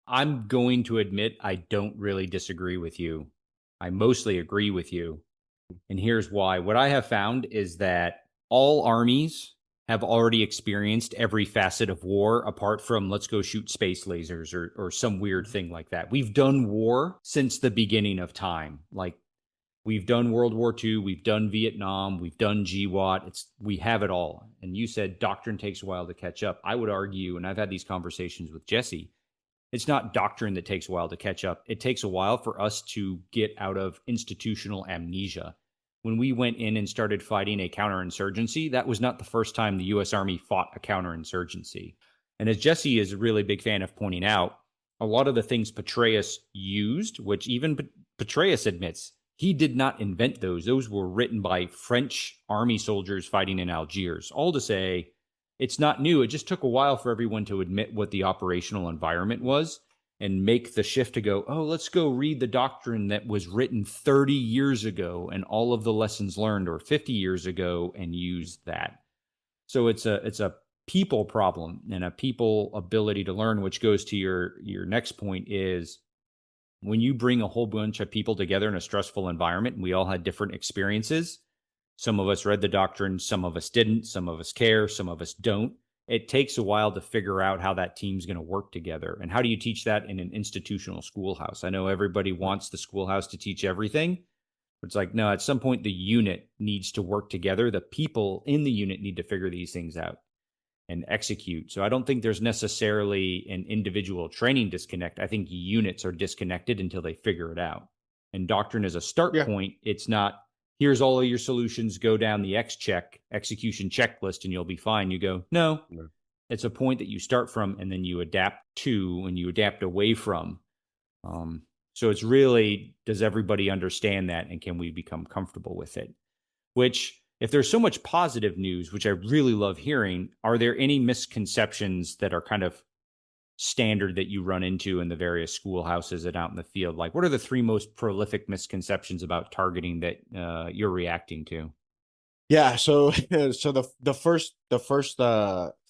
I'm going to admit I don't really disagree with you. I mostly agree with you. And here's why. What I have found is that all armies have already experienced every facet of war apart from let's go shoot space lasers or some weird thing like that. We've done war since the beginning of time. Like we've done World War II, we've done Vietnam, we've done GWAT. We have it all. And you said doctrine takes a while to catch up. I would argue, and I've had these conversations with Jesse, it's not doctrine that takes a while to catch up. It takes a while for us to get out of institutional amnesia. When we went in and started fighting a counterinsurgency, that was not the first time the U.S. Army fought a counterinsurgency. And as Jesse is a really big fan of pointing out, a lot of the things Petraeus used, which even Petraeus admits, he did not invent those. Those were written by French army soldiers fighting in Algiers. All to say, it's not new. It just took a while for everyone to admit what the operational environment was. and make the shift to go, oh, let's go read the doctrine that was written 30 years ago and all of the lessons learned, or 50 years ago, and use that. So it's a people problem and a people ability to learn, which goes to your next point is when you bring a whole bunch of people together in a stressful environment and we all had different experiences. Some of us read the doctrine, some of us didn't, some of us care, some of us don't. It takes a while to figure out how that team's going to work together. And how do you teach that in an institutional schoolhouse? I know everybody wants the schoolhouse to teach everything. It's like, no, at some point, the unit needs to work together. The people in the unit need to figure these things out and execute. So I don't think there's necessarily an individual training disconnect. I think units are disconnected until they figure it out. And doctrine is a start Yeah. point. It's not, here's all of your solutions, go down the execution checklist, and you'll be fine. You go, no, No. it's a point that you start from and then you adapt to and you adapt away from. So it's really, does everybody understand that and can we become comfortable with it? Which, if there's so much positive news, which I really love hearing, are there any misconceptions that are kind of standard that you run into in the various schoolhouses and out in the field? Like, what are the three most prolific misconceptions about targeting that you're reacting to? Yeah, so so the first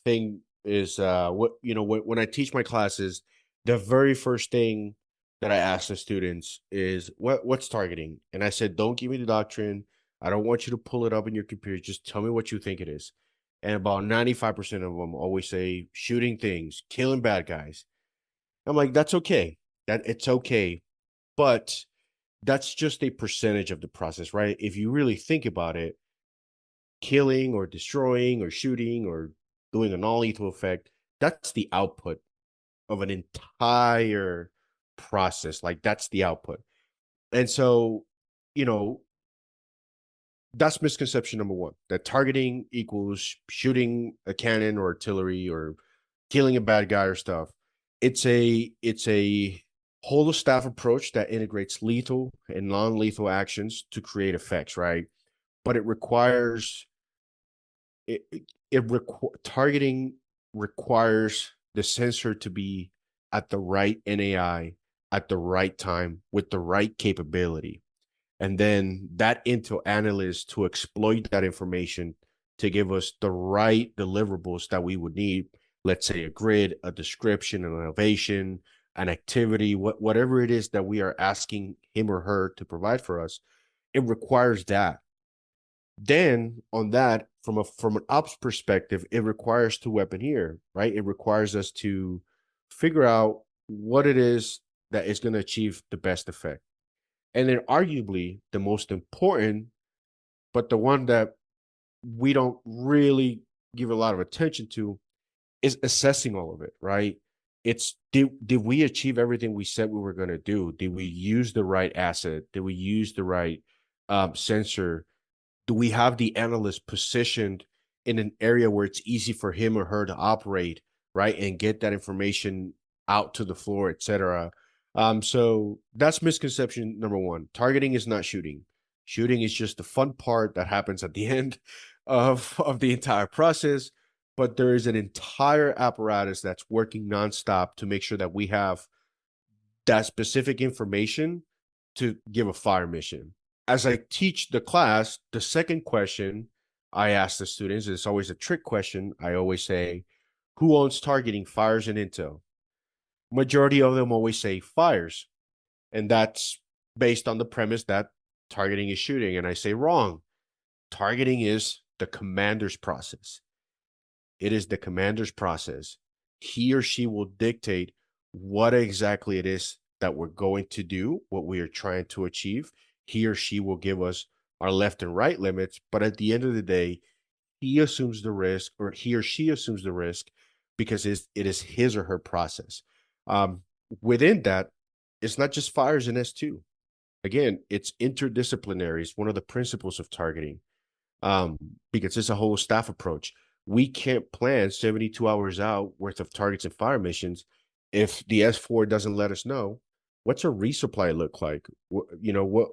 thing is what when I teach my classes, the very first thing that I ask the students is what's targeting? And I said, don't give me the doctrine. I don't want you to pull it up in your computer. Just tell me what you think it is. And about 95% of them always say shooting things, killing bad guys. I'm like, that's okay. That it's okay, but that's just a percentage of the process, right? If you really think about it, killing or destroying or shooting or doing a non-lethal effect, that's the output of an entire process. Like that's the output. And so, you know, that's misconception number one, that targeting equals shooting a cannon or artillery or killing a bad guy or stuff. It's a whole of staff approach that integrates lethal and non-lethal actions to create effects, right? But it requires targeting requires the sensor to be at the right NAI at the right time with the right capability. And then that Intel analyst to exploit that information to give us the right deliverables that we would need. Let's say a grid, a description, an elevation, an activity, whatever it is that we are asking him or her to provide for us, it requires that. Then on that, from an ops perspective, it requires to weaponeer, right? It requires us to figure out what it is that is going to achieve the best effect. And then arguably the most important, but the one that we don't really give a lot of attention to is assessing all of it, right? It's did we achieve everything we said we were going to do? Did we use the right asset? Did we use the right sensor? Do we have the analyst positioned in an area where it's easy for him or her to operate, right, and get that information out to the floor, etc. So that's misconception number one. Targeting is not shooting. Shooting is just the fun part that happens at the end of the entire process. But there is an entire apparatus that's working nonstop to make sure that we have that specific information to give a fire mission. As I teach the class, the second question I ask the students, it's always a trick question. I always say, who owns targeting, fires, and intel? Majority of them always say fires. And that's based on the premise that targeting is shooting. And I say, wrong. Targeting is the commander's process. It is the commander's process. He or she will dictate what exactly it is that we're going to do, what we are trying to achieve. He or she will give us our left and right limits, but at the end of the day, he assumes the risk, or he or she assumes the risk, because it is his or her process. Um, Within that, it's not just fires in S2. Again, it's interdisciplinary. It's one of the principles of targeting, um, because it's a whole staff approach. We can't plan 72 hours out worth of targets and fire missions if the S4 doesn't let us know what's a resupply look like. What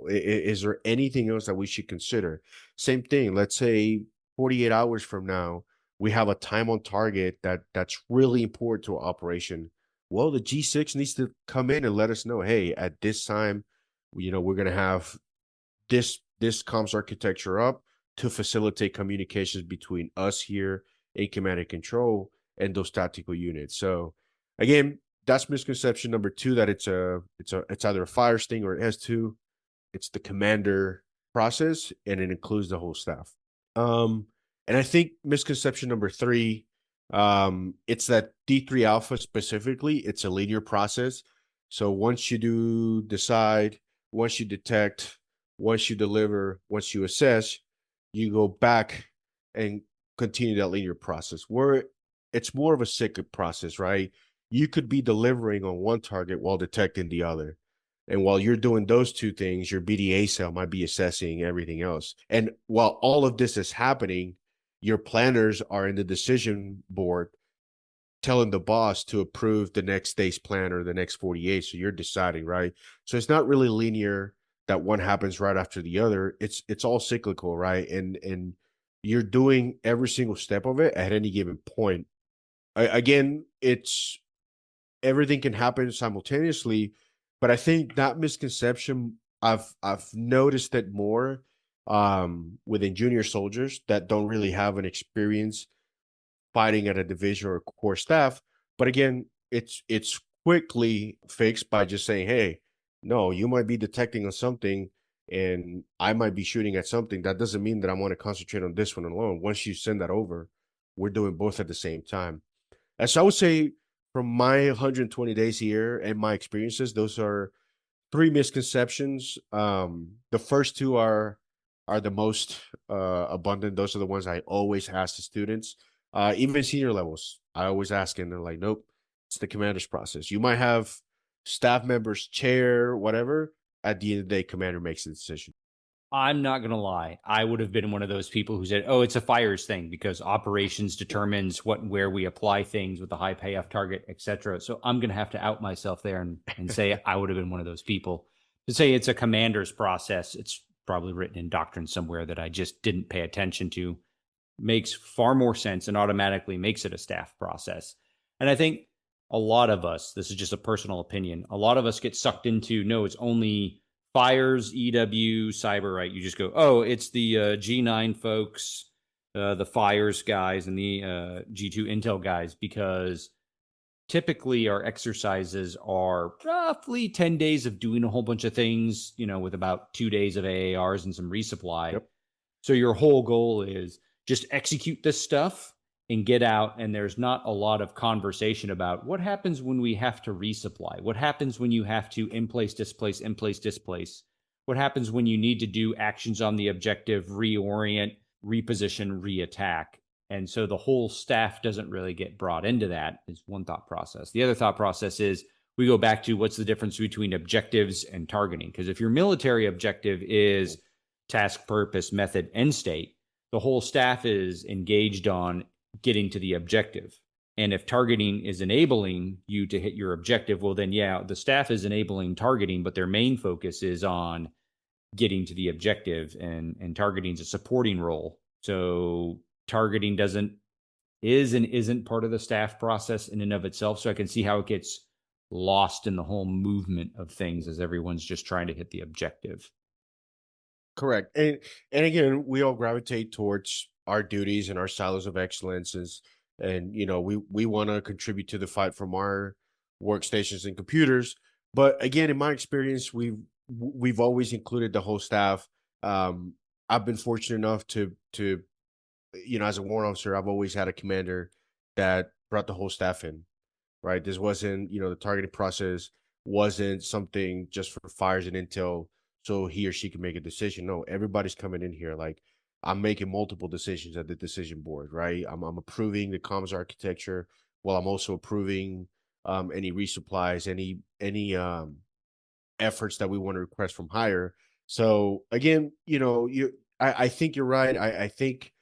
is there anything else that we should consider? Same thing. Let's say 48 hours from now, we have a time on target that's really important to our operation. Well, the G6 needs to come in and let us know, hey, at this time, we're going to have this comms architecture up to facilitate communications between us here in command and control and those tactical units. So again, that's misconception number two, that it's either a fire sting or it has two. It's the commander process, and it includes the whole staff. Um, and I think misconception number three, it's that D3 alpha specifically, it's a linear process. So once you do decide, once you detect, once you deliver, once you assess, you go back and continue that linear process where it's more of a cyclic process, right? You could be delivering on one target while detecting the other. And while you're doing those two things, your BDA cell might be assessing everything else. And while all of this is happening, your planners are in the decision board telling the boss to approve the next day's plan or the next 48. So you're deciding, right? So it's not really linear that one happens right after the other. It's all cyclical, right? And you're doing every single step of it at any given point. Again, it's everything can happen simultaneously, but I think that misconception I've noticed it more within junior soldiers that don't really have an experience fighting at a division or core staff. But again, it's quickly fixed by just saying, hey, no, you might be detecting on something and I might be shooting at something. That doesn't mean that I want to concentrate on this one alone. Once you send that over, we're doing both at the same time. And so I would say from my 120 days here and my experiences, those are three misconceptions. The first two are the most abundant. Those are the ones I always ask the students, even senior levels. I always ask, and they're like, "Nope, it's the commander's process." You might have staff members chair whatever. At the end of the day, commander makes the decision. I'm not going to lie. I would have been one of those people who said, "Oh, it's a fires thing because operations determines what and where we apply things with the high payoff target, etc." So I'm going to have to out myself there and say I would have been one of those people. To say it's a commander's process, it's probably written in doctrine somewhere that I just didn't pay attention to, makes far more sense and automatically makes it a staff process. And I think a lot of us, this is just a personal opinion, a lot of us get sucked into no, it's only fires, EW, cyber, right? You just go, oh, it's the G9 folks, the fires guys, and the G2 intel guys, because typically our exercises are roughly 10 days of doing a whole bunch of things, with about 2 days of AARs and some resupply. Yep. So your whole goal is just execute this stuff and get out. And there's not a lot of conversation about what happens when we have to resupply. What happens when you have to in place, displace, in place, displace? What happens when you need to do actions on the objective, reorient, reposition, reattack? And so the whole staff doesn't really get brought into that, is one thought process. The other thought process is we go back to what's the difference between objectives and targeting. Because if your military objective is task, purpose, method, end state, the whole staff is engaged on getting to the objective. And if targeting is enabling you to hit your objective, well, then, yeah, the staff is enabling targeting, but their main focus is on getting to the objective, and targeting is a supporting role. So targeting is and isn't part of the staff process in and of itself. So I can see how it gets lost in the whole movement of things as everyone's just trying to hit the objective. Correct. And again, we all gravitate towards our duties and our silos of excellences. And we want to contribute to the fight from our workstations and computers. But again, in my experience, we've always included the whole staff. I've been fortunate enough to as a warrant officer, I've always had a commander that brought the whole staff in, right? This wasn't, the targeting process wasn't something just for fires and intel so he or she can make a decision. No, everybody's coming in here. Like, I'm making multiple decisions at the decision board, right? I'm approving the comms architecture while I'm also approving any resupplies, any efforts that we want to request from higher. So again, I think you're right. I think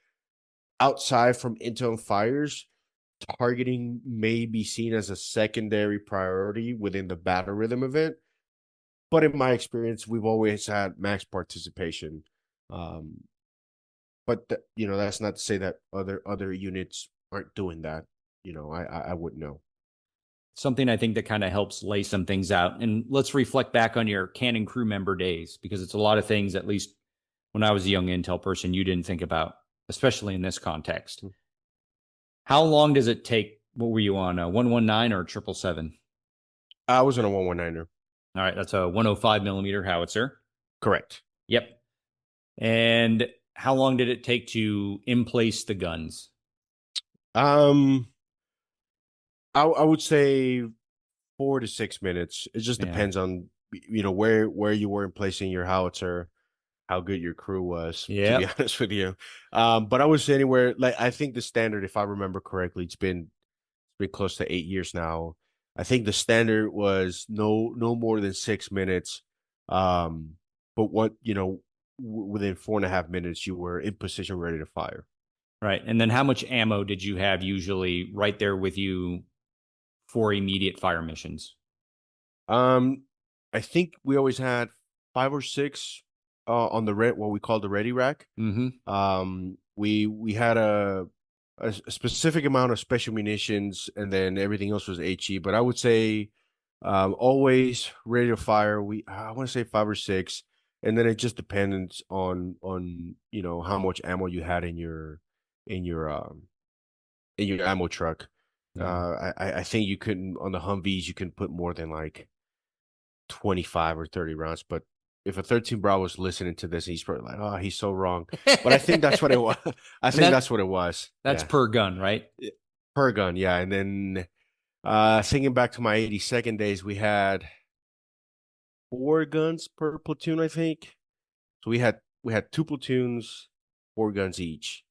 outside from intel and fires, targeting may be seen as a secondary priority within the battle rhythm event. But in my experience, we've always had max participation. Um, but that's not to say that other units aren't doing that. I wouldn't know. something I think that kind of helps lay some things out. And let's reflect back on your Canon crew member days, because it's a lot of things, at least when I was a young Intel person, you didn't think about, especially in this context. How long does it take? What were you on, a 119 or 777? I was on a 119er. All right, that's a 105 millimeter howitzer. Correct. Yep. And how long did it take to emplace the guns? Um, I would say 4 to 6 minutes. It just Yeah. depends on where you were in placing your howitzer, how good your crew was, to be Yep. honest with you. But I would say anywhere, like I think the standard, if I remember correctly, it's been close to 8 years now. I think the standard was no more than 6 minutes. Um, but within 4.5 minutes, you were in position ready to fire. Right. And then how much ammo did you have usually right there with you for immediate fire missions? Um, I think we always had 5 or 6 on the what we call the ready rack. Mm-hmm. We had a specific amount of special munitions, and then everything else was HE. But I would say, always ready to fire. I want to say 5 or 6, and then it just depends on how much ammo you had in your um in your ammo truck. Yeah. I think you couldn't, on the Humvees, you can put more than like 25 or 30 rounds. But if a 13 Bravo is listening to this, he's probably like, oh, he's so wrong. But I think that's what it was. I And think that's what it was. that's Yeah. per gun, right? Per gun. Yeah. And then thinking back to my 82nd days, we had 4 guns per platoon, I think. So we had 2 platoons, 4 guns each.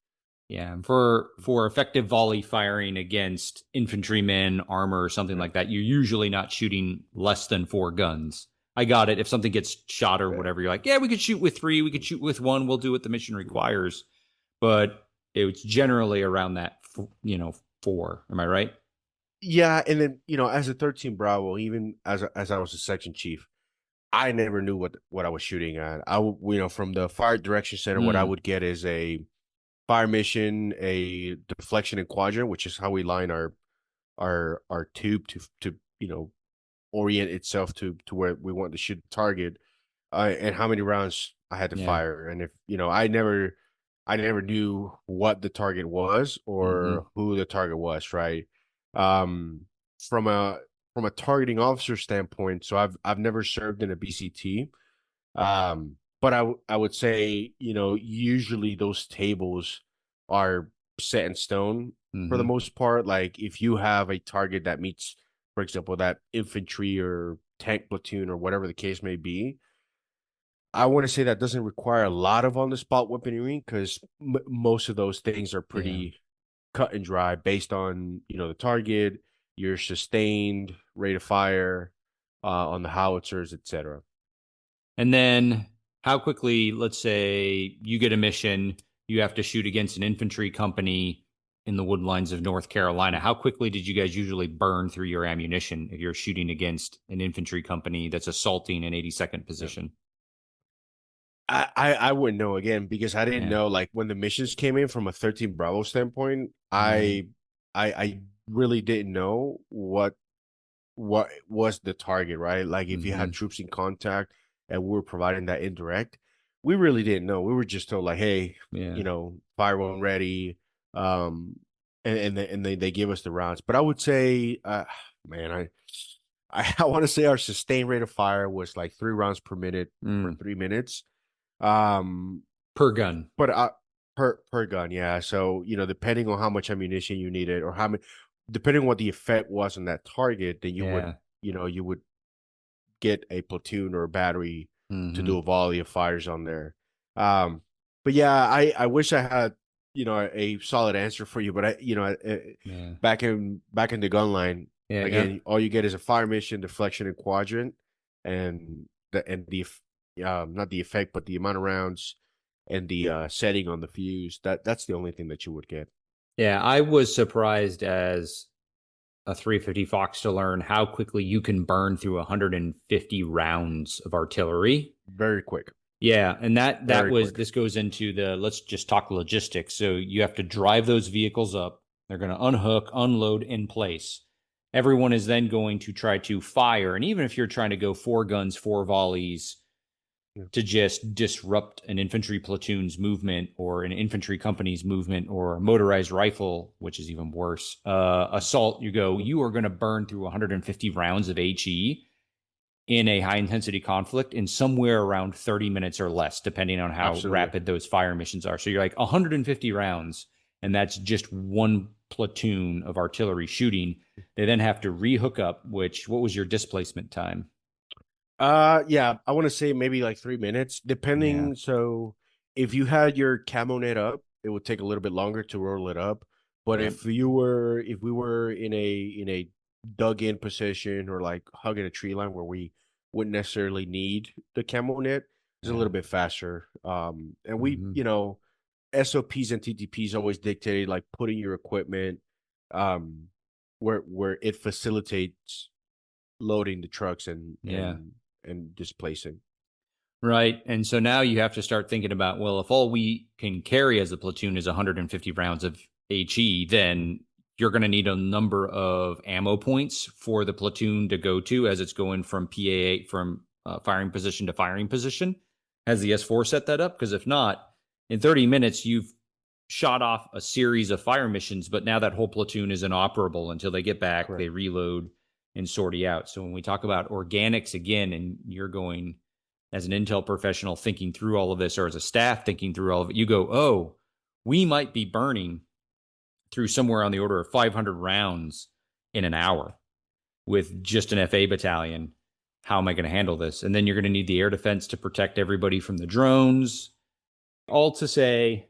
Yeah, and for effective volley firing against infantrymen, armor, or something Yeah. like that, you're usually not shooting less than 4 guns. I got it. If something gets shot or Yeah. whatever, you're like, yeah, we could shoot with 3, we could shoot with 1, we'll do what the mission requires. But it's generally around that, 4. Am I right? Yeah, and then as a 13 Bravo, even as I was a section chief, I never knew what I was shooting at. From the fire direction center, what I Mm, would get is a fire mission, a deflection and quadrant, which is how we line our tube to orient itself to where we want to shoot the target, and how many rounds I had to yeah. fire. And if I never knew what the target was Hmm. or who the target was, right? Um, from a targeting officer standpoint, so I've never served in a BCT. But I would say, usually those tables are set in stone for the Hmm. most part. Like if you have a target that meets, for example, that infantry or tank platoon or whatever the case may be, I want to say that doesn't require a lot of on the spot weaponry, because most of those things are Yeah. pretty cut and dry based on the target, your sustained rate of fire, on the howitzers, etc. And then how quickly, let's say you get a mission, you have to shoot against an infantry company in the woodlines of North Carolina. How quickly did you guys usually burn through your ammunition if you're shooting against an infantry company that's assaulting an 82nd Yeah. position? I wouldn't know again, because I didn't Yeah. know, like, when the missions came in from a 13 Bravo standpoint. Right. I really didn't know what was the target, right? Like if you had Mm-hmm. troops in contact and we were providing that indirect, we really didn't know. We were just told like, hey, Yeah. fire one ready, and they give us the rounds. But I would say, man, I want to say our sustained rate of fire was like 3 rounds per minute for Mm. 3 minutes. Um, Per gun. but per gun, yeah. So depending on how much ammunition you needed, or how many, depending on what the effect was on that target, then Yeah. you would get a platoon or a battery to Mm-hmm. do a volley of fires on there. Um, but yeah, I wish I had a solid answer for you, but Yeah. back in the gun line, Yeah. Yeah. again, all you get is a fire mission, deflection, and quadrant, and not the effect, but the amount of rounds and the setting on the fuse. That's the only thing that you would get. Yeah. I was surprised as a 350 Fox to learn how quickly you can burn through 150 rounds of artillery. Very quick, Yeah, and that very was quick. this goes into the, let's just talk logistics. So you have to drive those vehicles up. They're going to unhook, unload in place. everyone is then going to try to fire. And even if you're trying to go 4 guns, 4 volleys Yeah. to just disrupt an infantry platoon's movement or an infantry company's movement or a motorized rifle, which is even worse, assault, you are going to burn through 150 rounds of HE in a high intensity conflict in somewhere around 30 minutes or less, depending on how Absolutely. rapid those fire missions are. So you're like 150 rounds, and that's just one platoon of artillery shooting. They then have to rehook up, what was your displacement time? Yeah, I want to say maybe like 3 minutes, Yeah. depending. So if you had your camo net up, it would take a little bit longer to roll it up. But Yep. if we were in a dug in position or like hugging a tree line where we wouldn't necessarily need the camo net, it's a Yeah. little bit faster. And we, Mm-hmm. SOPs and TTPs always dictated like putting your equipment, um, where it facilitates loading the trucks and Yeah. and displacing. Right. And so now you have to start thinking about, well, if all we can carry as a platoon is 150 rounds of HE, then you're going to need a number of ammo points for the platoon to go to as it's going from PA from firing position to firing position. Has the S4 set that up? Because if not, in 30 minutes, you've shot off a series of fire missions, but now that whole platoon is inoperable until they get back, Correct. they reload and sortie out. So when we talk about organics again, and you're going as an intel professional thinking through all of this, or as a staff thinking through all of it, you go, oh, we might be burning through somewhere on the order of 500 rounds in an hour with just an FA battalion. How am I going to handle this? And then you're going to need the air defense to protect everybody from the drones. All to say,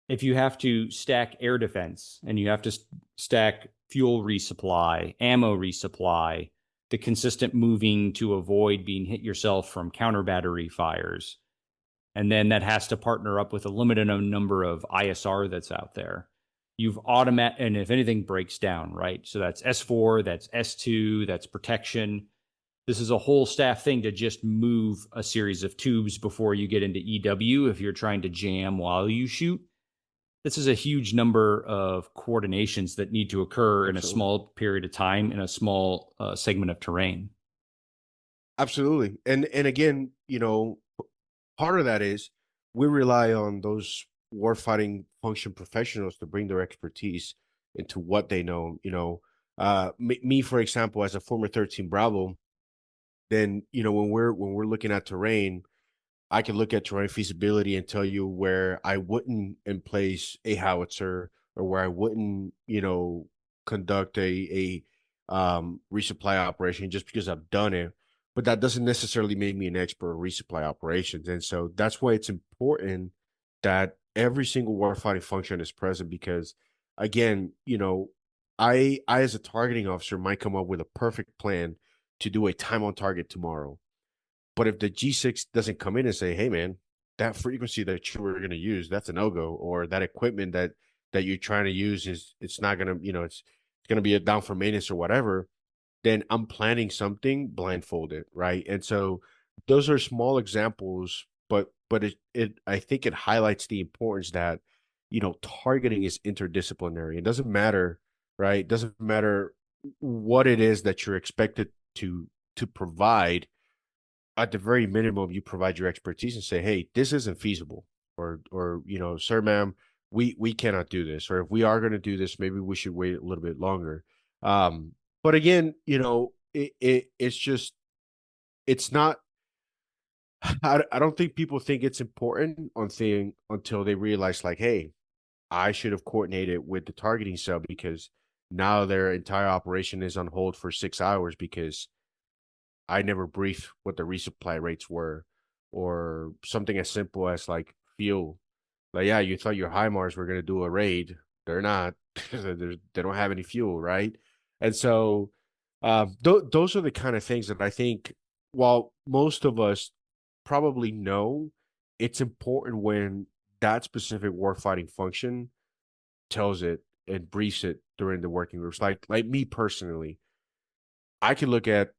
if you have to stack air defense and you have to stack fuel resupply, ammo resupply, the consistent moving to avoid being hit yourself from counter battery fires, and then that has to partner up with a limited number of ISR that's out there. You've automatic, and if anything breaks down, right? So that's S4, that's S2, that's protection. This is a whole staff thing to just move a series of tubes before you get into EW if you're trying to jam while you shoot. This is a huge number of coordinations that need to occur in a Absolutely. small period of time in a small segment of terrain. Absolutely. And again, part of that is we rely on those warfighting function professionals to bring their expertise into what they know. Me, for example, as a former 13 Bravo, then when we're looking at terrain, I can look at terrain feasibility and tell you where I wouldn't in place a howitzer or where I wouldn't, conduct a resupply operation just because I've done it. But that doesn't necessarily make me an expert in resupply operations. And so that's why it's important that every single warfighting function is present because again, I as a targeting officer might come up with a perfect plan to do a time on target tomorrow. But if the G6 doesn't come in and say, "Hey, man, that frequency that you were going to use, that's a no go," or that equipment that you're trying to use it's not going to, it's going to be a down for maintenance or whatever, then I'm planning something blindfolded, right? And so those are small examples, but it I think it highlights the importance that targeting is interdisciplinary. It doesn't matter, right? It doesn't matter what it is that you're expected to provide at the very minimum, you provide your expertise and say, "Hey, this isn't feasible," or "Sir, ma'am, we cannot do this," or if we are going to do this, maybe we should wait a little bit longer. But again, it's just it's not. I don't think people think it's important on thing until they realize, like, hey, I should have coordinated with the targeting cell because now their entire operation is on hold for 6 hours because I never briefed what the resupply rates were, or something as simple as like fuel. Like, yeah, you thought your HIMARS were going to do a raid. They're not. They don't have any fuel, right? And so, those are the kind of things that I think, while most of us probably know, it's important when that specific warfighting function tells it and briefs it during the working groups. Like me personally, I can look at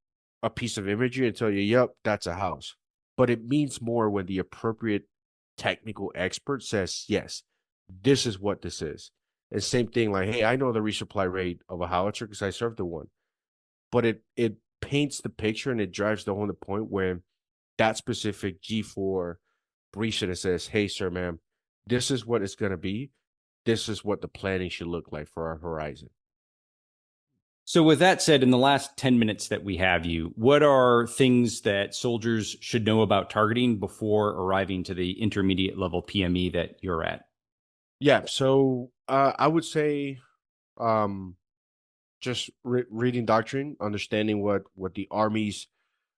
a piece of imagery and tell you, yep, that's a house. But it means more when the appropriate technical expert says, yes, this is what this is. And same thing, like, hey, I know the resupply rate of a howitzer because I served the one. but it paints the picture and it drives the home the point where that specific G4 briefs it and says, "Hey, sir, ma'am, this is what it's gonna be. This is what the planning should look like for our horizon." So, with that said, in the last 10 minutes that we have you, what are things that soldiers should know about targeting before arriving to the intermediate level PME that you're at? Yeah, so I would say um, just reading doctrine, understanding what the Army's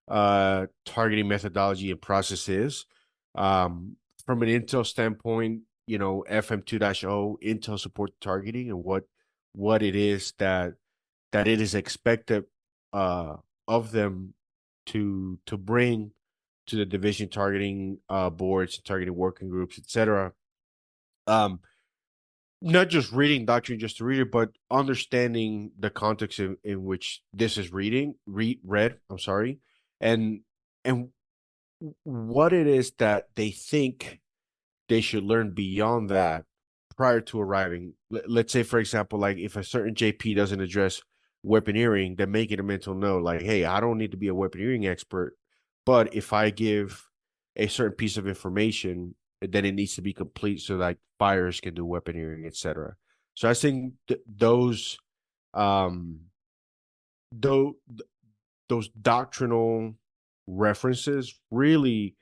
targeting methodology and process is. From an Intel standpoint, FM 2.0 Intel support targeting and what it is that it is expected uh, of them to bring to the division targeting boards, targeting working groups, etc. Um, not just reading doctrine just to read it, but understanding the context in which this is read. I'm sorry, and and what it is that they think they should learn beyond that prior to arriving. Let's say, for example, like if a certain JP doesn't address weaponeering, then make it a mental note, like, hey, I don't need to be a weaponeering expert, but if I give a certain piece of information, then it needs to be complete so that fires can do weaponeering, etc. So I think um those those doctrinal references really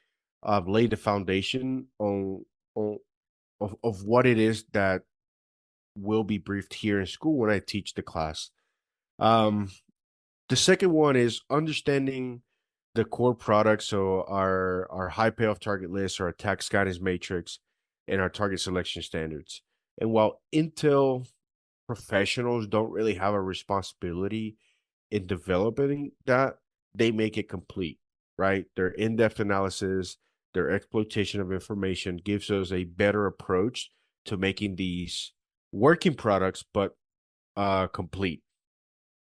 lay the foundation on of what it is that will be briefed here in school when I teach the class. Um, the second one is understanding the core products, so our high payoff target list, our attack guidance matrix, and our target selection standards. And while Intel professionals don't really have a responsibility in developing that, they make it complete, right? Their in-depth analysis, their exploitation of information gives us a better approach to making these working products, but complete.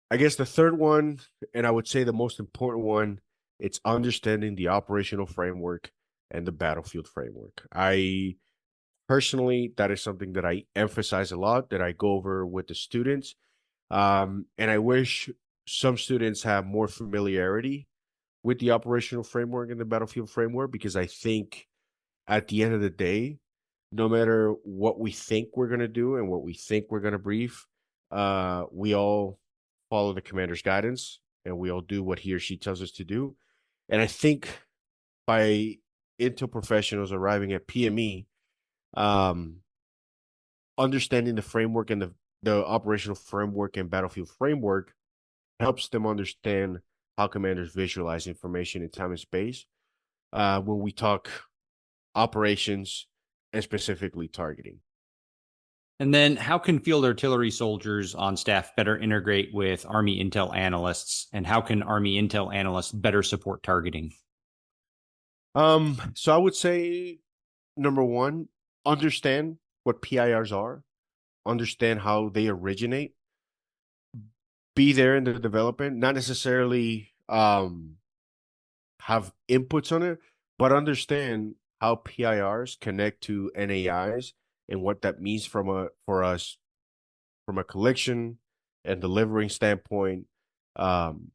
I guess the third one, and I would say the most important one, it's understanding the operational framework and the battlefield framework. I personally, that is something that I emphasize a lot, that I go over with the students. And I wish some students have more familiarity with the operational framework and the battlefield framework, because I think at the end of the day, no matter what we think we're going to do and what we think we're going to brief, we all follow the commander's guidance and we all do what he or she tells us to do. And I think by Intel professionals arriving at PME, um, understanding the framework and the operational framework and battlefield framework helps them understand how commanders visualize information in time and space when we talk operations and specifically targeting. And then, how can field artillery soldiers on staff better integrate with Army Intel analysts? And how can Army Intel analysts better support targeting? So I would say number one, understand what PIRs are, understand how they originate, be there in the development, not necessarily have inputs on it, but understand how PIRs connect to NAIs and what that means for us from a collection and delivering standpoint, um,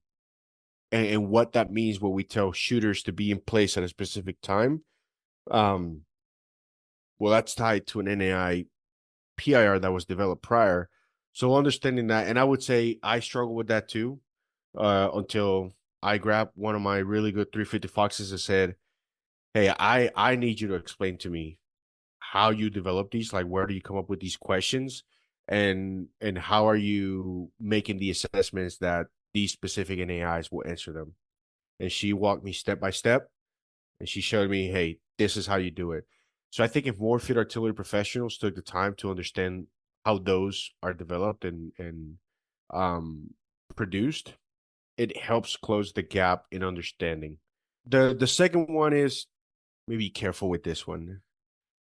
and what that means when we tell shooters to be in place at a specific time. Um, well, that's tied to an NAI PIR that was developed prior. So understanding that, and I would say I struggle with that too, until I grabbed one of my really good 350 Foxes and said, "Hey, I need you to explain to me how you develop these. Like, where do you come up with these questions, and how are you making the assessments that these specific NAIs will answer them?" And she walked me step by step, and she showed me, "Hey, this is how you do it." So I think if more field artillery professionals took the time to understand how those are developed and um, produced, it helps close the gap in understanding. The second one is, maybe careful with this one.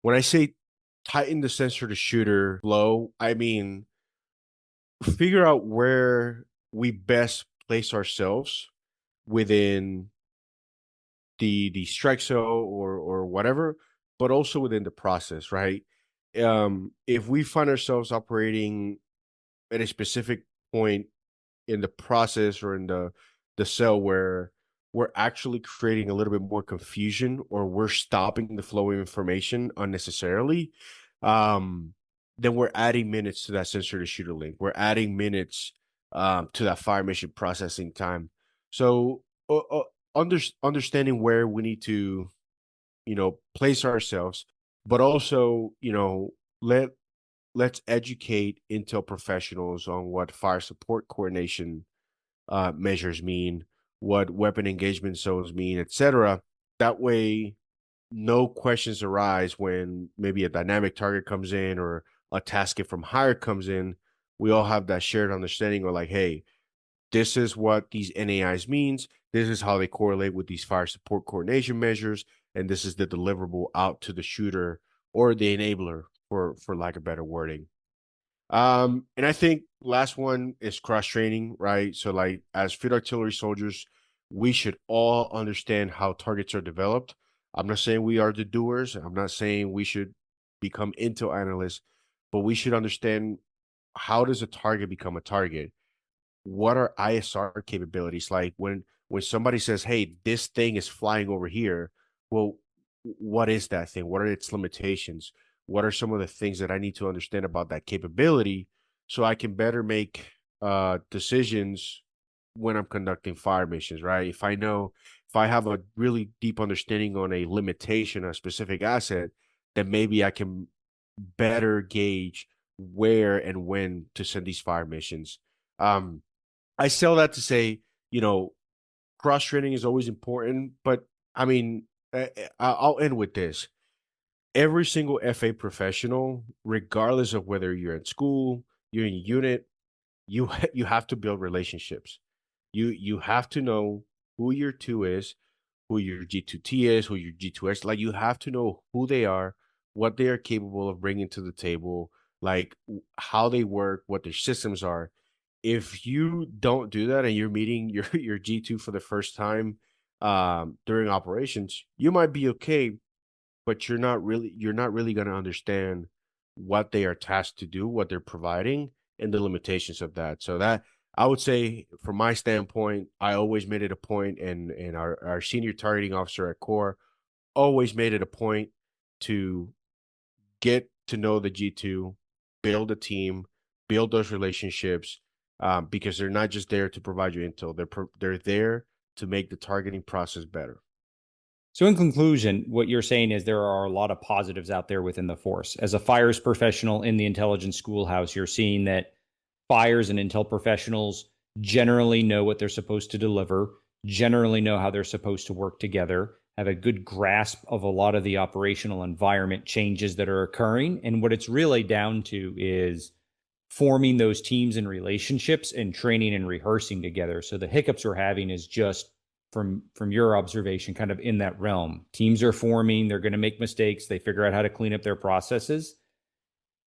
When I say tighten the sensor to shooter flow, I mean figure out where we best place ourselves within the strike zone or whatever, but also within the process, right? If we find ourselves operating at a specific point in the process or in the cell where we're actually creating a little bit more confusion or we're stopping the flow of information unnecessarily, um, then we're adding minutes to that sensor to shooter link. We're adding minutes to that fire mission processing time. So understanding where we need to, place ourselves, but also, let let's educate Intel professionals on what fire support coordination measures mean, what weapon engagement zones mean, etc. That way, no questions arise when maybe a dynamic target comes in or a task from higher comes in. We all have that shared understanding of like, hey, this is what these NAIs means. This is how they correlate with these fire support coordination measures, and this is the deliverable out to the shooter or the enabler, for lack of better wording. And I think last one is cross training, right? So like as field artillery soldiers, we should all understand how targets are developed. I'm not saying we are the doers. I'm not saying we should become intel analysts, but we should understand how does a target become a target? What are ISR capabilities like when somebody says, "Hey, this thing is flying over here." Well, what is that thing? What are its limitations? What are some of the things that I need to understand about that capability so I can better make decisions when I'm conducting fire missions, right? If I have a really deep understanding on a limitation, a specific asset, then maybe I can better gauge where and when to send these fire missions. Um, I sell that to say, you know, cross training is always important, but I mean, I'll end with this. Every single FA professional, regardless of whether you're in school, you're in a unit, you have to build relationships. You have to know who your two is, who your G2T is, who your G2S. Like you have to know who they are, what they are capable of bringing to the table, like how they work, what their systems are. If you don't do that and you're meeting your your G2 for the first time during operations, you might be okay, but you're not really going to understand what they are tasked to do, what they're providing, and the limitations of that. So that I would say, from my standpoint, I always made it a point, and our senior targeting officer at Core always made it a point to get to know the G2, build a team, build those relationships, because they're not just there to provide you intel. They're there to make the targeting process better. So, in conclusion, what you're saying is there are a lot of positives out there within the force. As a fires professional in the intelligence schoolhouse, you're seeing that fires and intel professionals generally know what they're supposed to deliver, generally know how they're supposed to work together, have a good grasp of a lot of the operational environment changes that are occurring. And what it's really down to is forming those teams and relationships and training and rehearsing together. So the hiccups we're having is just from your observation, kind of in that realm. Teams are forming, they're going to make mistakes, they figure out how to clean up their processes,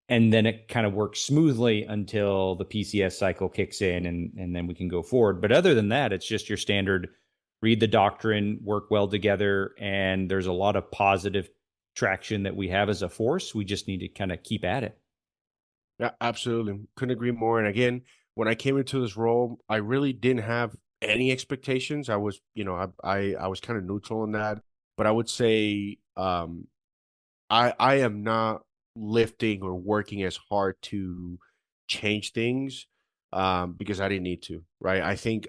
and then it kind of works smoothly until the PCS cycle kicks in, and then we can go forward. But other than that, it's just your standard read the doctrine, work well together, and there's a lot of positive traction that we have as a force. We just need to kind of keep at it. Yeah, absolutely. Couldn't agree more. And again, when I came into this role, I really didn't have any expectations. I was, I was kind of neutral in that. But I would say I am not lifting or working as hard to change things because I didn't need to, right? I think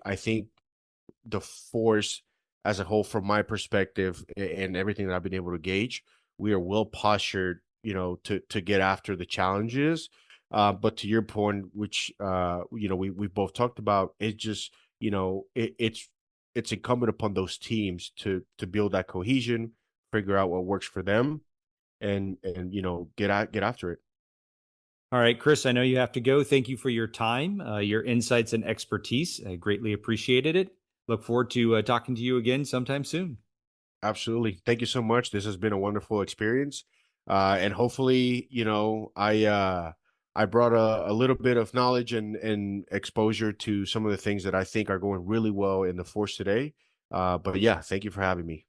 the force as a whole, from my perspective and everything that I've been able to gauge, we are well postured, to get after the challenges. But to your point, which we both talked about, it just it's incumbent upon those teams to build that cohesion, figure out what works for them, and get after it. All right, Chris, I know you have to go. Thank you for your time, your insights and expertise. I greatly appreciated it. Look forward to talking to you again sometime soon. Absolutely. Thank you so much. This has been a wonderful experience. And hopefully, I brought a little bit of knowledge and exposure to some of the things that I think are going really well in the force today. But yeah, thank you for having me.